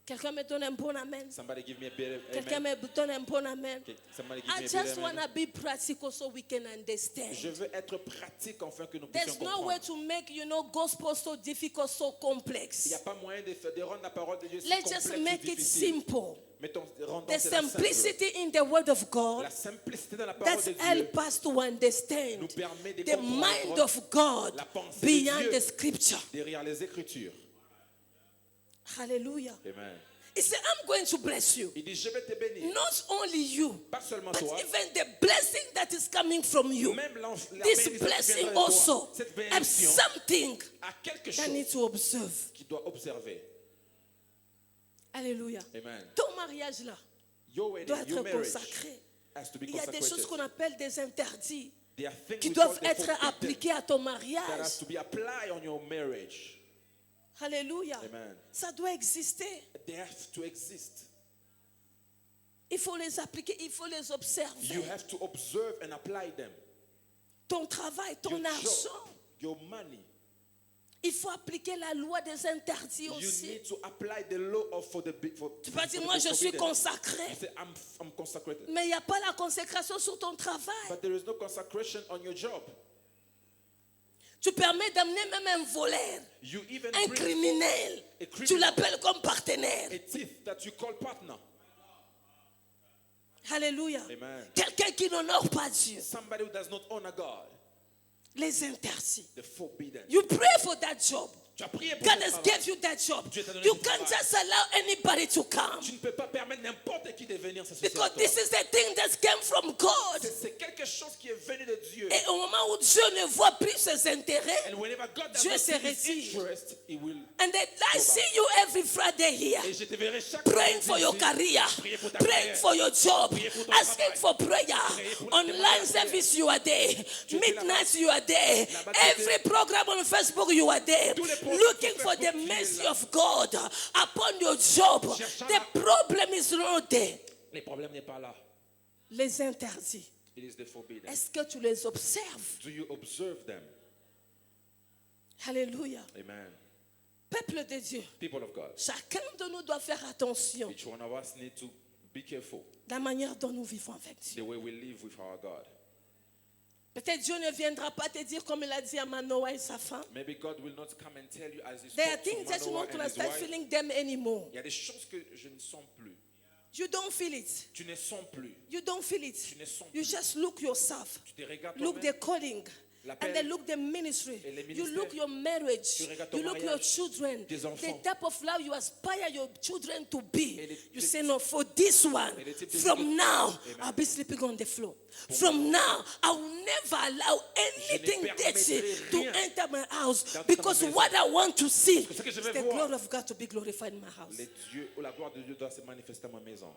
Quelqu'un me donne un bon amen. Somebody give me a better Quelqu'un amen. me donne un bon amen. Okay, somebody give I me a just better want amen. to be practical so we can understand. Je veux être pratique afin que nous puissions There's no way comprendre. to make, gospel so difficult, so Il complex. n'y a pas moyen de rendre la parole de Dieu si Let's complexe just ou make it difficile. simple. Rendons The cela simple. simplicity in the word of God La simplicité dans la parole that de Dieu help us to nous understand permet de the mind comprendre of God la pensée de beyond Dieu the scripture. derrière les Écritures. Hallelujah. Amen. He said, I'm going to bless you. Il dit, je vais te bénir. Not only you, Pas seulement but toi, even the blessing that is coming from you. même la This bénédiction qui blessing viendra de toi. also Cette has bénédiction something a quelque that needs chose to observe. qui doit observer. Alléluia. Amen. Ton mariage là Your doit wedding, your être marriage consacré. has to be Il y a des choses consecrated. qu'on appelle des interdits There are things qui we doivent call the être forbidden appliqués à ton that has mariage. to be applied on your marriage. Alléluia. Amen. Ça doit exister. They have to exist. Il faut les appliquer, il faut les observer. You have to observe and apply them. Ton travail, ton Your argent. job, your money. Il faut appliquer la loi des interdits You aussi. need to apply the law of for the Tu peux dire, moi je suis consacré. You say, I'm consecrated. Mais il n'y a pas la consécration sur ton travail. But there is no consecration on your job. Tu permets d'amener même un voleur, You even un bring criminel. a criminal, Tu l'appelles comme partenaire. a thief that you call partner. Alléluia. Amen. Quelqu'un qui n'honore pas Dieu. Somebody who does not honor God. Les interdits. The forbidden. You pray for that job. Tu as prié pour God ce has travail. gave you that job. Dieu t'a donné You ce can't travail. just allow anybody to come. Tu ne peux pas permettre n'importe qui de venir s'associer à Because toi. this is the thing that came from God. C'est quelque chose qui est venu de Dieu. Et au moment où Dieu ne voit plus ses intérêts, And whenever God does Dieu not se see his retire. interest, he will. and then I see you every Friday here, Et je te verrai chaque praying vendredi for your ici, career, prier pour ta praying carrière, for your job, prier pour ton asking travail, for prayer. prier pour Online la service, you are there. Tu étais Midnight, you are there. Là-bas, tu Every étais. program on Facebook, you are there. Tous les programmes Looking sur for the Facebook, tu es mercy là. of God upon your job. Cherchant The la- problem is not there. Le problème n'est pas là. Les interdits. It is the forbidden. Est-ce que tu les observes? Do you observe them? Alléluia. Amen. Peuple de Dieu, People of God. chacun de nous doit faire attention Each one of us need to be careful de la manière dont nous vivons avec the Dieu. way we live with our God. Peut-être Dieu ne viendra pas te dire comme il a dit à Manoah et sa femme. Maybe God will not come and tell you as he There are spoke to things that you Manoah want to and his start wife. feeling them anymore. Il y a des choses que je ne sens plus. You don't feel it. Tu ne sens plus. You don't feel it. Tu ne sens You plus. just look yourself. Tu te regardes Look the toi-même. calling. L'appel. And then look the ministry. Et les You ministères. look your marriage. Tu regardes ton You look your mariage. children. Tes The enfants. type of love you aspire your children to be. Et les- You les- say, no, for this one, Et les types de- from now, Amen. I'll be sleeping on the floor. From now, I will never allow anything permettrai dirty to rien enter my house. d'entrer Because dans ma maison. what I want to see Parce que ce que je is vais the voir. glory of God to be glorified in my house. Les dieux, ou la gloire de Dieu doit se manifester dans ma maison.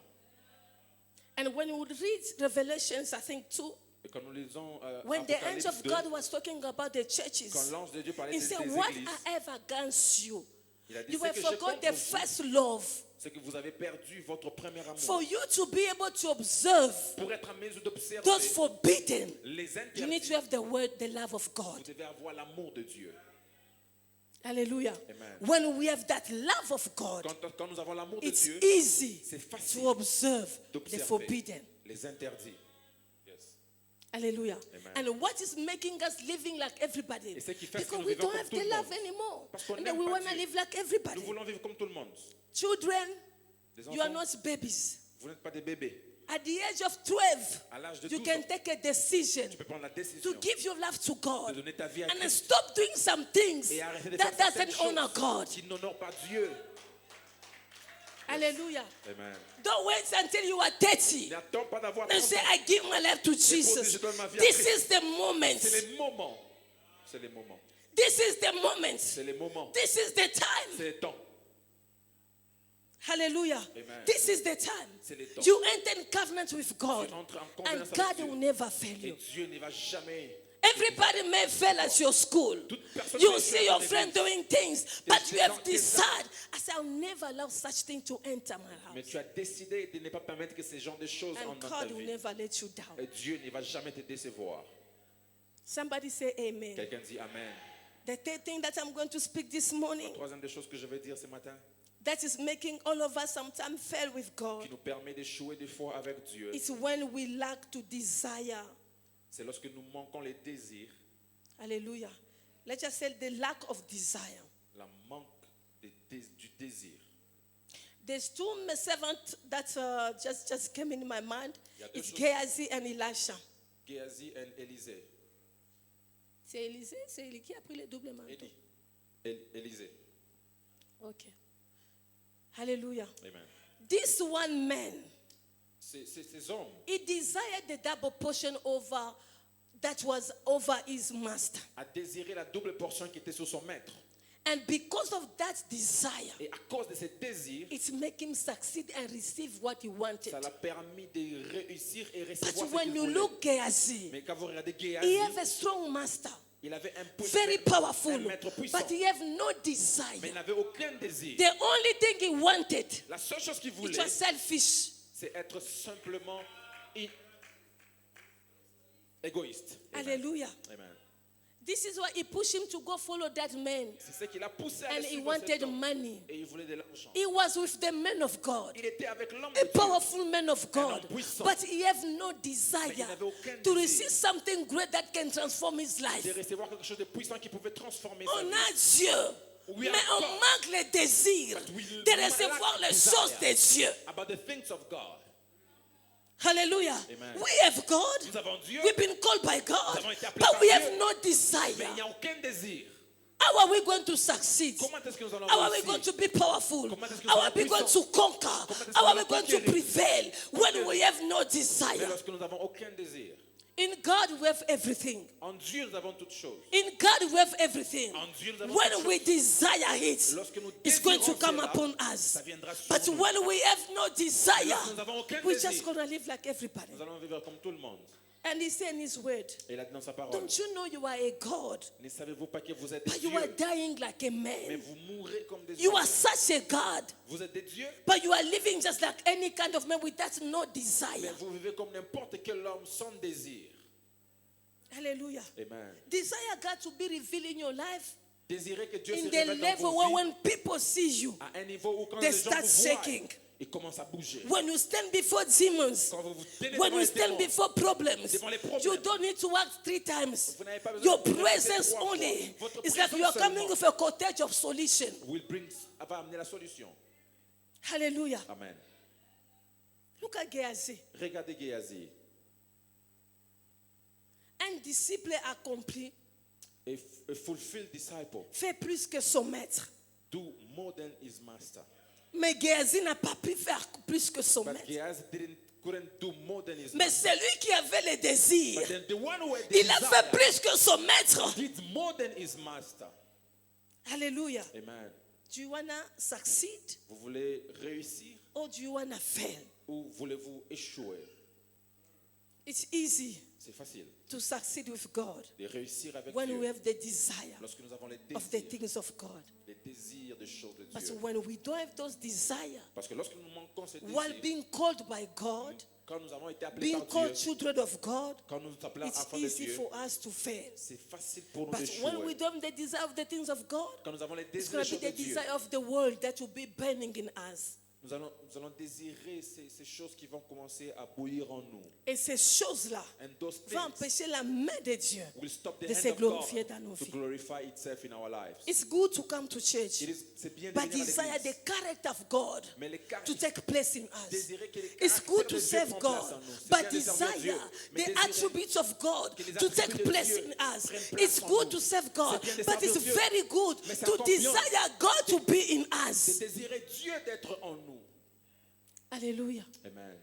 And when you read Revelations, I think too, Et quand nous lisons when the angel Apocalypse of 2, God was talking about the quand churches, l'ange de Dieu parlait he des said, églises, what I have against you? il a dit You ce have que j'ai forgot contre the vous, first love. c'est que vous avez perdu votre premier amour. For you to be able to observe Pour être en mesure d'observer those forbidden, les you need interdits, to have the word, the love of vous God. devez avoir l'amour de Dieu. Hallelujah. Amen. When we have that love of God, Quand nous avons l'amour de it's Dieu, easy c'est facile to observe the d'observer forbidden. les interdits. Yes. Hallelujah. Amen. And what is making us living like everybody? Et ce qui fait que Because nous we vivons don't comme have tout the le love monde. anymore. Parce qu'on And then n'aime we pas want to Dieu. live like everybody. Nous voulons vivre comme tout le monde. Children, Les you are enfants, not babies. vous n'êtes pas des bébés. At the age of 12, À l'âge de you 12 can ans, take a decision tu peux prendre la to décision give your life to de God donner ta vie à and Christ stop doing some things et arrêter de that faire certaines doesn't honor God. choses qui n'honorent pas Dieu. Hallelujah. Amen. Don't wait until you are 30 N'attends pas d'avoir and 30 say, ans. I give my life to Jesus. je donne ma vie à This Christ. is the moment. C'est les moments. C'est les moments. This is the moment. C'est les moments. This is the time. C'est le temps. Hallelujah. Amen. This is the time. C'est le temps. You enter in covenant with God, Tu entres en and convenance God avec will Dieu. never fail Et you. Dieu ne va jamais Everybody may fail at your school. Toute personne You peut see échouer your dans friend l'église. doing things, but Des you have gens qui decided. I said, I'll never allow such thing to enter my Mais house. tu as décidé de ne pas permettre que ces genres de choses And entrent dans ta God will vie. never let you down. Et Dieu ne va jamais te décevoir. Somebody say amen. Quelqu'un dit Amen. The third thing that I'm going to speak this morning, Troisième des choses que je vais dire ce matin, that is making all of us sometimes fail with God, qui nous permet d'échouer des fois avec Dieu, it's when we lack to desire. c'est lorsque nous manquons les désirs, Hallelujah. Let's just say the lack of desire. la manque du désir. There's two servants that just came in my mind. Il y a deux It's choses. Gehazi and Elisha. Géhazi et Élisée. C'est Élisée, c'est Élie qui a pris le double manteau. Élisée. Ok. Hallelujah. Amen. This one man, Ces hommes, he desired the double portion over that was over his master. a désiré la double portion qui était sur son maître. And because of that desire, Et à cause de ces désirs, it made him succeed and receive what he wanted. ça l'a permis de réussir et But recevoir ce when qu'il you voulait. look Gehazi, Mais quand vous regardez he Géhazi, have a strong master, il avait un very powerful, un maître puissant, but he have no mais il desire. n'avait aucun désir. The only thing he wanted, La seule chose qu'il it voulait, was selfish. c'est être simplement égoïste. Amen. Hallelujah. Amen. This is why he pushed him to go follow that man. C'est ce qui l'a poussé à And aller he suivre cet wanted homme. money. Et il voulait de l'argent. He was with the man of God, Il était avec l'homme a de Dieu. powerful man of God, homme puissant. but he have no Mais il desire n'avait aucun to désir receive something great that can transform his de life. recevoir quelque chose de puissant qui pouvait transformer sa On vie. a Dieu, We mais are on God. manque le désir But we de lack recevoir les desire. choses de Dieu. About the things of God. Hallelujah. Amen. We have God. Nous avons Dieu, We've been called by God, Nous avons été appelés but par we Dieu. have no mais desire. il n'y a aucun désir. How are we going to succeed? Comment est-ce que nous allons How are we going réussir? to be powerful? Comment est-ce que nous How allons are we être going puissants? to conquer? Comment est-ce que How nous are we allons going to conquérir? prevail when we have no Mais desire? lorsque nous n'avons aucun désir. In God we have everything. En Dieu, nous avons toutes choses. In God we have everything. En Dieu, nous avons When toutes we choses. desire it, Lorsque nous it's going to désirons come cela, upon us. ça viendra sur But nous. when we have no desire, lorsque nous n'avons aucun we're désir, just going to live like everybody. Nous allons vivre comme tout le monde. And he said in his word, Et il a dit dans sa parole, don't you know you are a God, ne savez-vous pas que vous êtes but des you are dieux, dying like a mais man. vous mourrez comme des You hommes. are such a God, Vous êtes des dieux, but you are living just like any kind of man without no mais desire. vous vivez comme n'importe quel homme sans désir. Hallelujah. Amen. Desire God to be revealed in your life Désirez que Dieu in se the révèle dans level vos where vies when people see you, à un niveau où quand they les gens start vous voient, shaking. ils commencent à bouger. When you stand before demons, Quand vous vous tenez when devant you les stand démons, before problems, devant les problèmes, you don't need to ask 3 times. vous n'avez pas besoin Your de répéter presence 3 fois. only. Votre It's like présence you are coming seulement with a cottage of solution. va amener la solution. Hallelujah. Amen. Look at Gehazi. Regardez Géhazi. Un disciple accompli A fulfilled disciple fait plus que son maître. do more than his master. Mais Gehazi n'a pas pu faire plus que son But maître. Gehazi couldn't do more than his Mais master. celui qui avait le désir, But then the one who had il a fait desire plus que son maître. did more than his master. Hallelujah. Amen. Do you want to succeed Vous voulez réussir or do you want to fail? ou voulez-vous échouer? It's easy C'est facile to succeed with God de réussir avec when Dieu we have the desire lorsque nous avons les of the désirs, things of God. les désirs des choses de But Dieu. when we don't have those desires, Parce que lorsque nous manquons ces while désirs, being called by God, quand nous avons été appelés being par called Dieu, children of God, quand nous nous appelons it's enfants de easy Dieu, for us to fail. c'est facile pour nous But when we d'échouer. don't have the desire of the things of God, Quand nous avons les it's désirs going des to be choses the de Dieu, desire of the world that will be burning in us. nous allons désirer ces choses qui vont commencer à bouillir en nous. Et ces choses-là And those vont things empêcher la main de Dieu will stop the de se hand of glorifier God dans nos to vies. glorify itself in our lives. It's good to come to church, C'est bien de but venir à desire l'église, the character of God mais les to take place in us. désirer que les It's caractères good to de Dieu serve prennent place God, en nous. C'est but bien de servir Dieu, desire mais the désirer attributes of God que les to take attributs de place Dieu in us. prennent place It's en good nous. to serve God, C'est bien de but servir it's Dieu, very good mais c'est to encore bien desire God to be in de us. désirer Dieu d'être en nous. Hallelujah. Amen.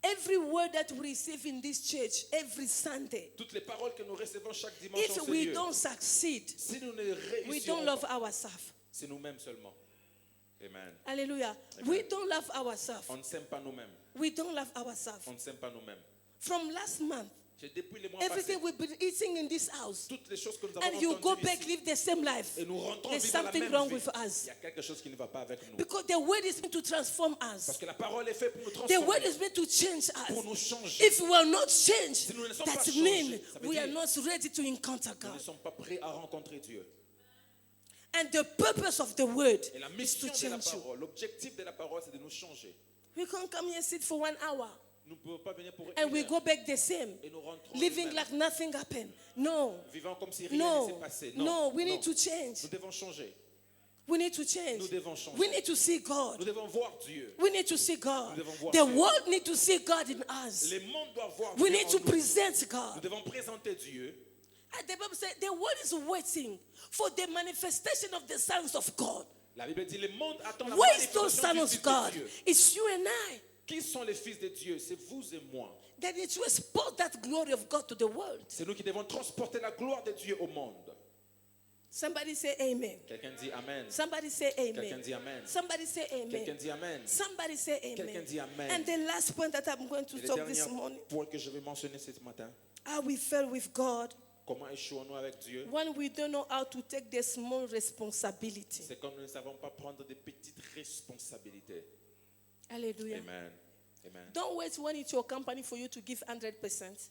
Every word that we receive in this church every Sunday, Toutes les paroles que nous recevons chaque dimanche if en ce we lieu, don't succeed, si nous ne we don't réussirons love pas, ourselves. c'est nous-mêmes seulement. Amen. Hallelujah. We don't love ourselves. On ne s'aime pas nous-mêmes. We don't love ourselves. On ne s'aime pas nous-mêmes. From last month, Depuis les mois Everything passés, we've been eating in this house. toutes les choses que nous avons And you go entendues back, ici, live the same life. et nous rentrons There's vivre la something même wrong vie, with us. il y a quelque chose qui ne va pas avec nous. Because the word is meant to transform Parce us. que la parole est faite pour nous The transformer, word is meant to change pour us. nous changer. If we are not changed, Si nous ne sommes pas that changés, means ça veut we are dire not ready to encounter Nous ne God. sommes pas prêts à rencontrer Dieu. And the purpose of the word Et la is mission to de la change you. parole, l'objectif de la parole, c'est de nous changer. We can't come here and sit for 1 hour Nous ne pouvons pas venir pour and une we heure go back the same, et nous rentrons living nous-mêmes, like nothing happened. No, vivant comme si rien ne s'est no, passé. no, we need non. to change. Nous devons changer. We need to change. Nous devons changer. We need to see God. Nous devons voir Dieu. We need to see God. Nous devons voir The Dieu. world need to see God in us. Les mondes doivent voir We Dieu need en to nous. present Nous God. devons présenter Dieu. And the Bible says the world is waiting for the manifestation of the sons of God. La Bible dit, le monde attend la Where is those manifestation sons du of Fils God? de Dieu. It's you and I. Qui sont les fils de Dieu? C'est vous et moi. That need to export that glory of God to the world. C'est nous qui devons transporter la gloire de Dieu au monde. Somebody say amen. Quelqu'un dit Amen. Somebody say Quelqu'un amen. dit Amen. Somebody say Quelqu'un amen. dit Amen. Somebody say Quelqu'un amen. dit Amen. And the last point that I'm going to Et le talk this dernier morning, point que je vais mentionner ce matin, how we fell with God comment échouons-nous avec Dieu? when we don't know how to take the small responsibility. C'est quand nous ne savons pas prendre des petites responsabilités. Hallelujah. Amen. Amen. Don't wait when it's your company for you to give 100%.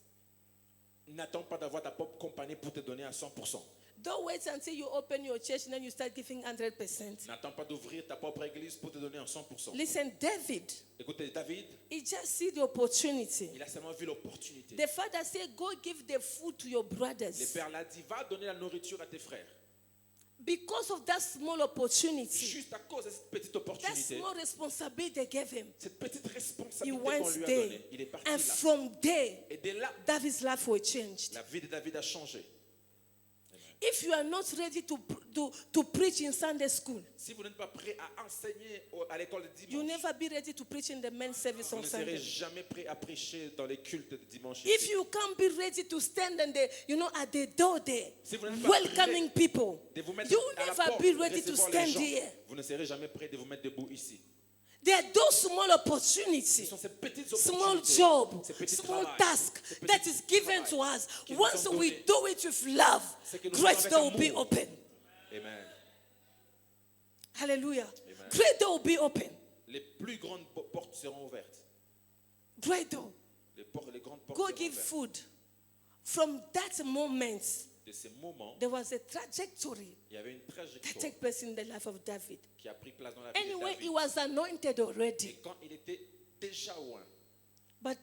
N'attends pas d'avoir ta propre compagnie pour te donner à 100%. Don't wait until you open your church and then you start giving 100%. N'attends pas d'ouvrir ta propre église pour te donner à 100%. Listen, David, Écoutez, David, he just see the opportunity. il a seulement vu l'opportunité. The father said, go give the food to your Le brothers. Père l'a dit, va donner la nourriture à tes frères. Because of that small opportunity, Juste à cause de cette petite that opportunité, small responsibility they gave him, cette petite he responsabilité qu'on went lui a there. donnée, il est parti And là. from there, Et dès là, David's life was changed. la vie de David a changé. If you are not ready to preach in Sunday school, Si vous n'êtes pas prêt à enseigner à l'école de you'll dimanche, never be ready to preach in the men's service vous on ne serez Sunday. jamais prêt à prêcher dans les cultes de dimanche. If ici. you can't be ready to stand and at the door there, Si vous n'êtes pas welcoming people, de vous mettre you à la will never porte, be ready to recevoir les stand gens, here. vous ne serez jamais prêt de vous mettre debout ici. There are those small Ce opportunities, sont ces petites small opportunités, job, ces petits small travails, task ces petits that is given to travails us. qui nous Once sont we donnés. do it with love, C'est que nous great faisons door avec will be amour. open. Amen. Hallelujah. Amen. Great door will be open. Les plus grandes portes seront ouvertes. Great door. Les grandes portes Go seront give ouvertes. food. From that moment, De ces moments, there was a trajectory il y avait une that trajectoire took place in the life of David. qui a pris place dans la vie de Anyway, he David. was anointed Et already, quand il était déjà loin, but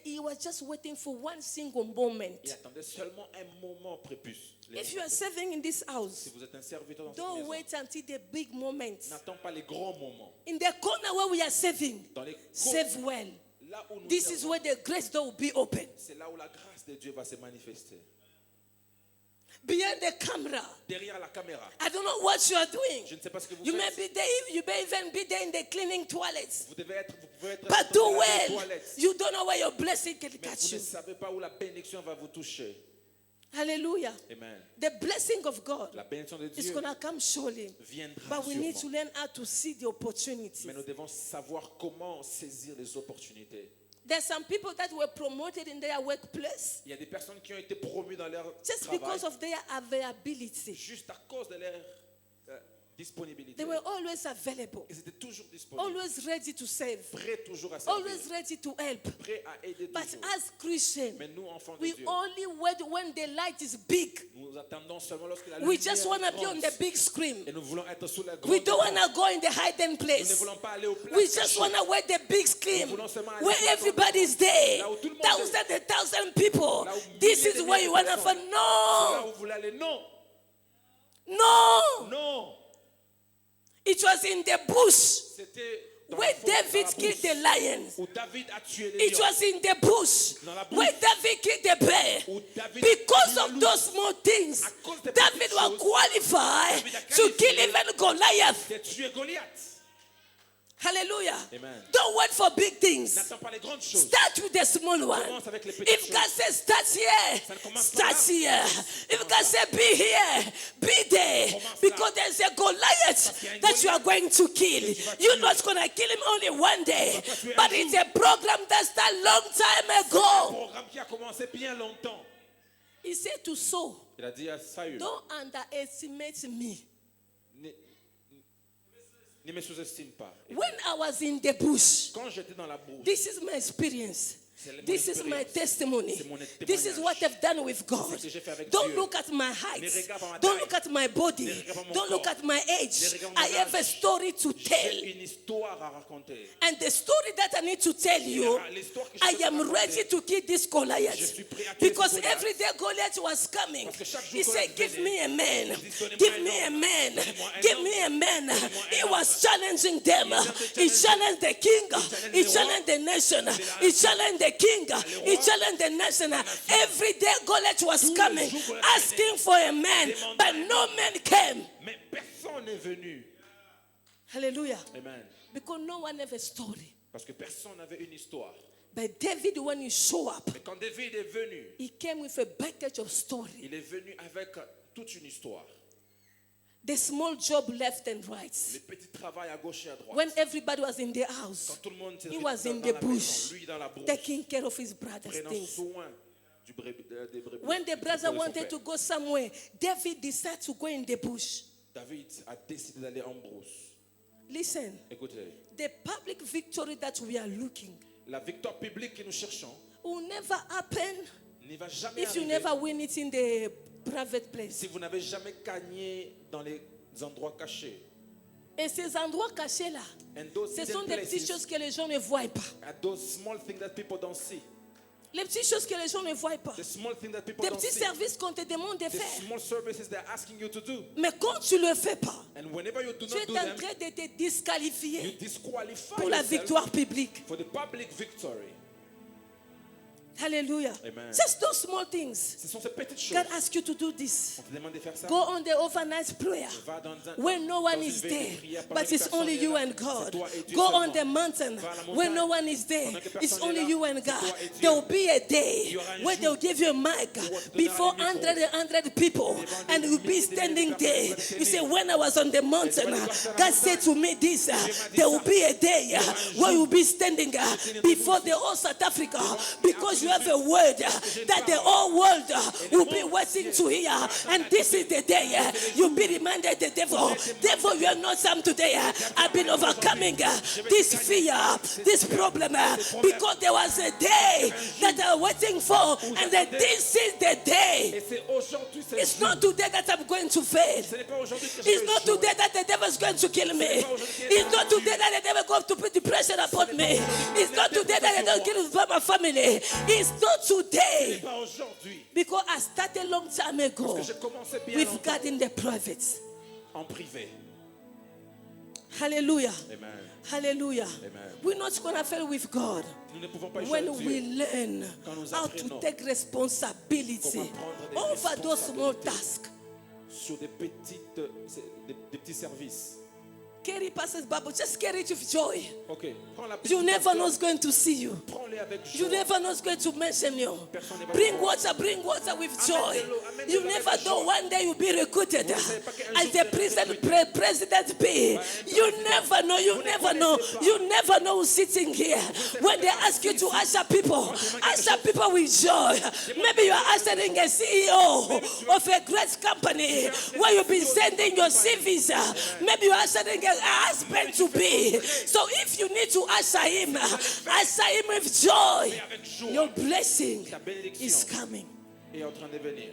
he was just waiting for one single moment. il attendait seulement un moment prépuce. If you are serving in this Si house, vous êtes un serviteur dans cette don't maison, wait until the big moments. n'attends pas les grands moments. In the corner where we are serving, Dans les save well. là où nous This is servons, where the grace door will be open. c'est là où la grâce de Dieu va se manifester. Behind the camera, Derrière la caméra, I don't know what you are doing. je ne sais pas ce que vous You may faites. be there, you may even be there in the cleaning toilets. Vous pouvez être But dans do les well. toilettes. You don't know where your blessing can Mais catch vous you. ne savez pas où la bénédiction va vous toucher. Hallelujah. Amen. The blessing of God La bénédiction de is Dieu going to come surely. viendra But we need to sûrement. learn how to see the opportunities. Mais nous devons savoir comment saisir les opportunités. There's some people that were promoted in their workplace Il y a des personnes qui ont été promues dans leur just travail because of their availability. juste à cause de leur disponibilité. They were always available, Ils étaient toujours disponibles, always ready to serve, prêts toujours à servir, always ready to help. prêts à aider But toujours. as Christians, Mais nous, enfants de we Dieu, only wait when the light is big. nous attendons seulement lorsque la We lumière just want to be on grande. the big screen. Et nous voulons être sous la grande We don't want écran. to go in the hidden Nous ne place. voulons pas aller au place We just caché. want to wear the big screen Nous voulons seulement aller where sur la everybody is grande there. là où tout le monde Thousands and thousands people. Là où This milliers is de where milliers you de want to personnes. find. C'est là No, où vous voulez aller. Non, no. non. It was in the bush C'était dans where la forêt, dans David la killed brousse, the lions. où David a tué les It lions. was in the bush Dans la where brousse. David killed the bear. Où David Because a tué of le loup. those small things, À cause des David petites was choses, qualified David a to kill qualifié even Goliath. de tuer Goliath. Hallelujah. Amen. Don't wait for big things. N'attends pas les grandes choses. Start with the small one. Commence avec les petites If God choses. says start here, Ça ne commence pas start là. here. If God says be here, be there. Commence Because là. there's a Goliath qu'il y a un that you are Goliath going to kill. que tu vas You're tuer. not going to kill him only one day. Tu vas pas tuer un But jour. it's a program that started a long time Un ago. programme qui a commencé bien longtemps. He said to Saul, Il a dit à Saül, don't underestimate me. ne me sous-estime pas. When I was in the bush, Quand j'étais dans la brousse, this is my experience. mon This is my expérience. testimony. C'est mon This is what I've done with God. C'est ce que j'ai fait avec Don't Dieu. look at my Ne height. regarde pas ma Don't taille. look at my body. Ne regarde pas mon Don't look corps. at my Ne age. regarde mon I have a âge. story to tell. j'ai une histoire à raconter. And the story that I need to tell you, L'histoire que je I peux am raconter, ready to kill this je Goliath. suis prêt à tuer Because ce Goliath. every day Goliath was coming. Parce que chaque jour He said, Goliath give venait. me a man. Il dit, donnez-moi Give un me a homme. man. Donnez-moi un Give homme. me a man. Donnez-moi un He homme. was challenging them. He challenged the king. He challenged the nation. He challenged the king. He challenged the nation. Every day Goliath was coming, asking for a man, but no man came. Mais personne n'est venu. Hallelujah. Amen. Because no one have a story. Parce que personne n'avait une histoire. But David, when he show up, Mais quand David est venu, he came with a package of story. il est venu avec toute une histoire. The small job left and right. Les petits travails à gauche et à droite. When everybody was in the house, Quand tout le monde he was in dans the la bush, maison, lui dans la brousse, taking care of his brothers' prenant things. soin des brebis. When the brother de son wanted père. to go somewhere, David decided to go in the bush. David a décidé d'aller en brousse. Listen, Écoutez, the public victory that we are looking la victoire publique que nous cherchons will never happen ne va jamais if you arriver never win it in the private place. si vous n'avez jamais gagné dans les endroits cachés. Et ces endroits cachés là, And those ce hidden sont des petites places choses que les gens ne voient pas. are those small things that people don't see. Les petites choses que les gens ne voient pas. The small things that people Des don't petits see. services qu'on te demande de The faire. small services they're asking you to do. Mais quand tu ne le fais pas, And whenever you do tu not es do en them, train de te you disqualifier disqualify pour la yourself victoire publique. for the public victory. Hallelujah. Amen. Just those small things. Ce sont ces petites choses. God asks you to do this. On te demande de faire ça. Go on the overnight prayer Va dans un- when no one dans une is veille de there, prière pendant but que it's personne only n'est you là. and C'est God. toi et Dieu Go on seulement. the mountain Va à la when montagne no one is there. pendant que It's personne only n'est là. you and C'est God. toi et Dieu. There will be a Il day y aura un where jour they'll give you a mic où on te donnera before le micro. 100 people, Devant and des you'll be milliers de standing personnes there. qui vont You say, tenir. when I was on the mountain, tu vas faire la God montagne. said to me this, Dieu m'a dit there will ça. be a day Il y aura un where jour. you'll be standing before the whole South Africa because you have a word that the whole world will be waiting to hear. And this is the day you'll be reminded the devil, you are not some today. I've been overcoming this fear, this problem, because there was a day that I'm waiting for, and that this is the day. Et c'est aujourd'hui, c'est It's not today that I'm going to fail. Ce n'est pas aujourd'hui que je It's vais not échouer. today that the devil is going to kill me. It's not today that the devil is going to put depression upon me. It's not today that the devil is going to kill my family. It's not Ce n'est today. pas aujourd'hui. Because I started a long time ago Que j'ai commencé bien with longtemps God in the private. en privé. Hallelujah. Amen. Hallelujah. Amen. We're not going to fail with God Nous ne pouvons pas échouer when avec we Dieu. learn Quand nous how to apprenons take responsibility comment prendre des over those small responsabilités. tasks. Sur des petits services. Carry Pastor's Bible. Just carry it with joy. Ok. Prends la You petite never pasteur, know who's going to see you. prends-les avec You joie. never know who's going to mention you. Personne ne va Bring te water with joy. amène de You l'eau never avec know joie. one day you'll be recruited Vous ne savez pas qu'un as jour the vous serez recruté. president be. You never know. You never know. You never know who's sitting here. When they ask you to usher people with joy. Maybe you are ushering a CEO of a great company where you've been sending your CVs. Maybe you are ushering a husband to be. So if you need to usher him with joy. Avec joie. Your blessing Ta bénédiction is coming. est en train de venir.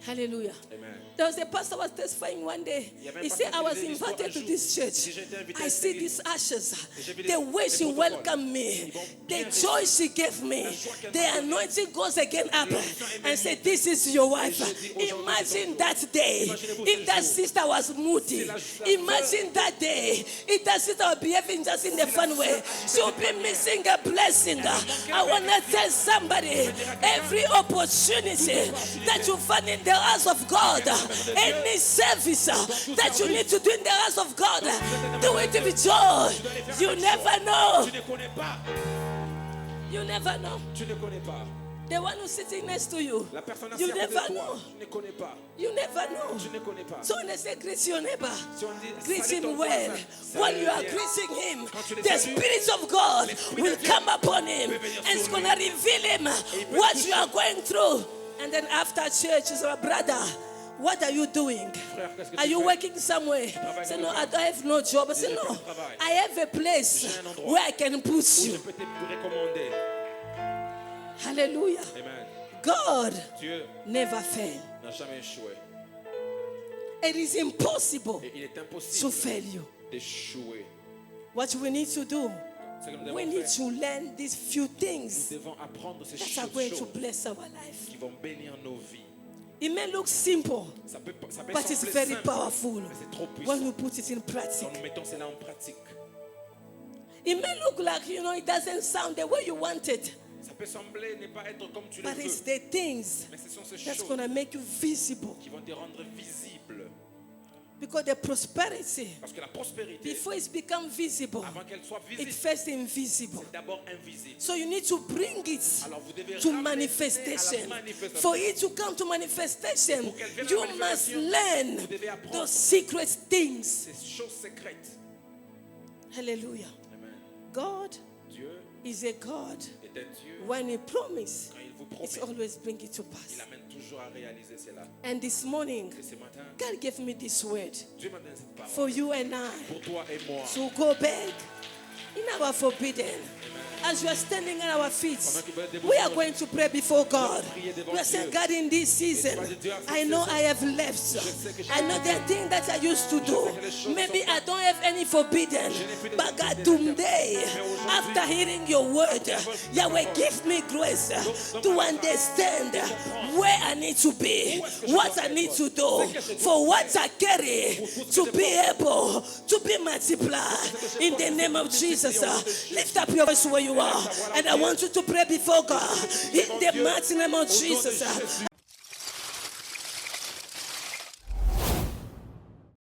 Hallelujah. Amen. There was a pastor who was testifying one day. Il y avait un He said, I pasteur qui was disait l'histoire invited un to jour. this Il dit, church. j'ai été invité à I cette see église. these ashes. j'ai vu The les way she protocoles. welcomed me, Ils vont the bien joy she gave me, joie qu'elle the m'a donnée. anointing goes again up est and said, this is your wife. j'ai dit, aujourd'hui, Imagine c'est that day. Imaginez-vous If ce that jour. sister was moody. la sœur- Imagine that day. If that sister was behaving just in the fun way. She'll be missing a blessing. I want to tell somebody, every opportunity that you find in the house of God, any service that you need to do in the house of God, do it with joy. You never know. Tu ne connais pas. You never know. Tu ne connais pas. The one who's sitting next to you, La personne you assise à côté never de toi, know. tu ne connais pas. You never know. Tu ne connais pas. So when they say greet your neighbor, Si on dit, greet salue ton him well. voisin, When you are salue-le bien. greeting him, Quand tu le the salues, Spirit of God l'Esprit will de Dieu come upon him peut venir and it's sur going lui. to reveal him il peut what toucher. you are going through. And then after church, is our brother. What are you doing? Frère, qu'est-ce que Are tu you fais? working somewhere? travailles Say quelque no, part? I have no job. I say J'ai no, pas de travail. I have a place J'ai un endroit where I can put Où je you. peux te recommander. Hallelujah. Amen. God Dieu never fail. n'a jamais échoué. It is impossible Et il est to impossible fail you. d'échouer. What we need to do, Ce que nous we devons need faire, to learn these few nous things devons apprendre ces that are going to choses bless our life. qui vont bénir nos vies. It may look simple, Ça peut but it's sembler very simple, powerful mais c'est trop puissant. when we put it in practice. Quand nous mettons cela en pratique, It may look like, it doesn't sound the way you want it, ça peut sembler ne pas être comme tu le but it's veux. the things Mais ce sont ces that's choses going to make you visible. qui vont te rendre visible. Because the prosperity, Parce que la prospérité, before it's become visible, avant qu'elle soit it's visible, first invisible. c'est d'abord invisible. So you need to bring it Alors vous devez to ramener à la manifestation. manifestation. For it to come to manifestation, Pour qu'elle vienne à you la must manifestation, learn vous devez apprendre those secret things. ces choses secrètes. Hallelujah. Amen. God Dieu is a God. est un Dieu. When He promises, Quand il vous it's promet, always bring it to il pass. amène toujours à réaliser cela. And this morning, Et ce matin, God gave me this word Dieu m'a donné cette parole. for you and I Pour toi et moi. to go back in our forbidden. As we are standing on our feet, we are going to pray before God. We are saying, God, in this season, I know I have left. I know there are things that I used to do. Maybe I don't have any forbidden. But God, today, after hearing your word, Yahweh, give me grace to understand where I need to be, what I need to do, for what I carry to be able to be multiplied. In the name of Jesus, lift up your voice where you are. And I want you to pray before God. In the mighty name of Jesus,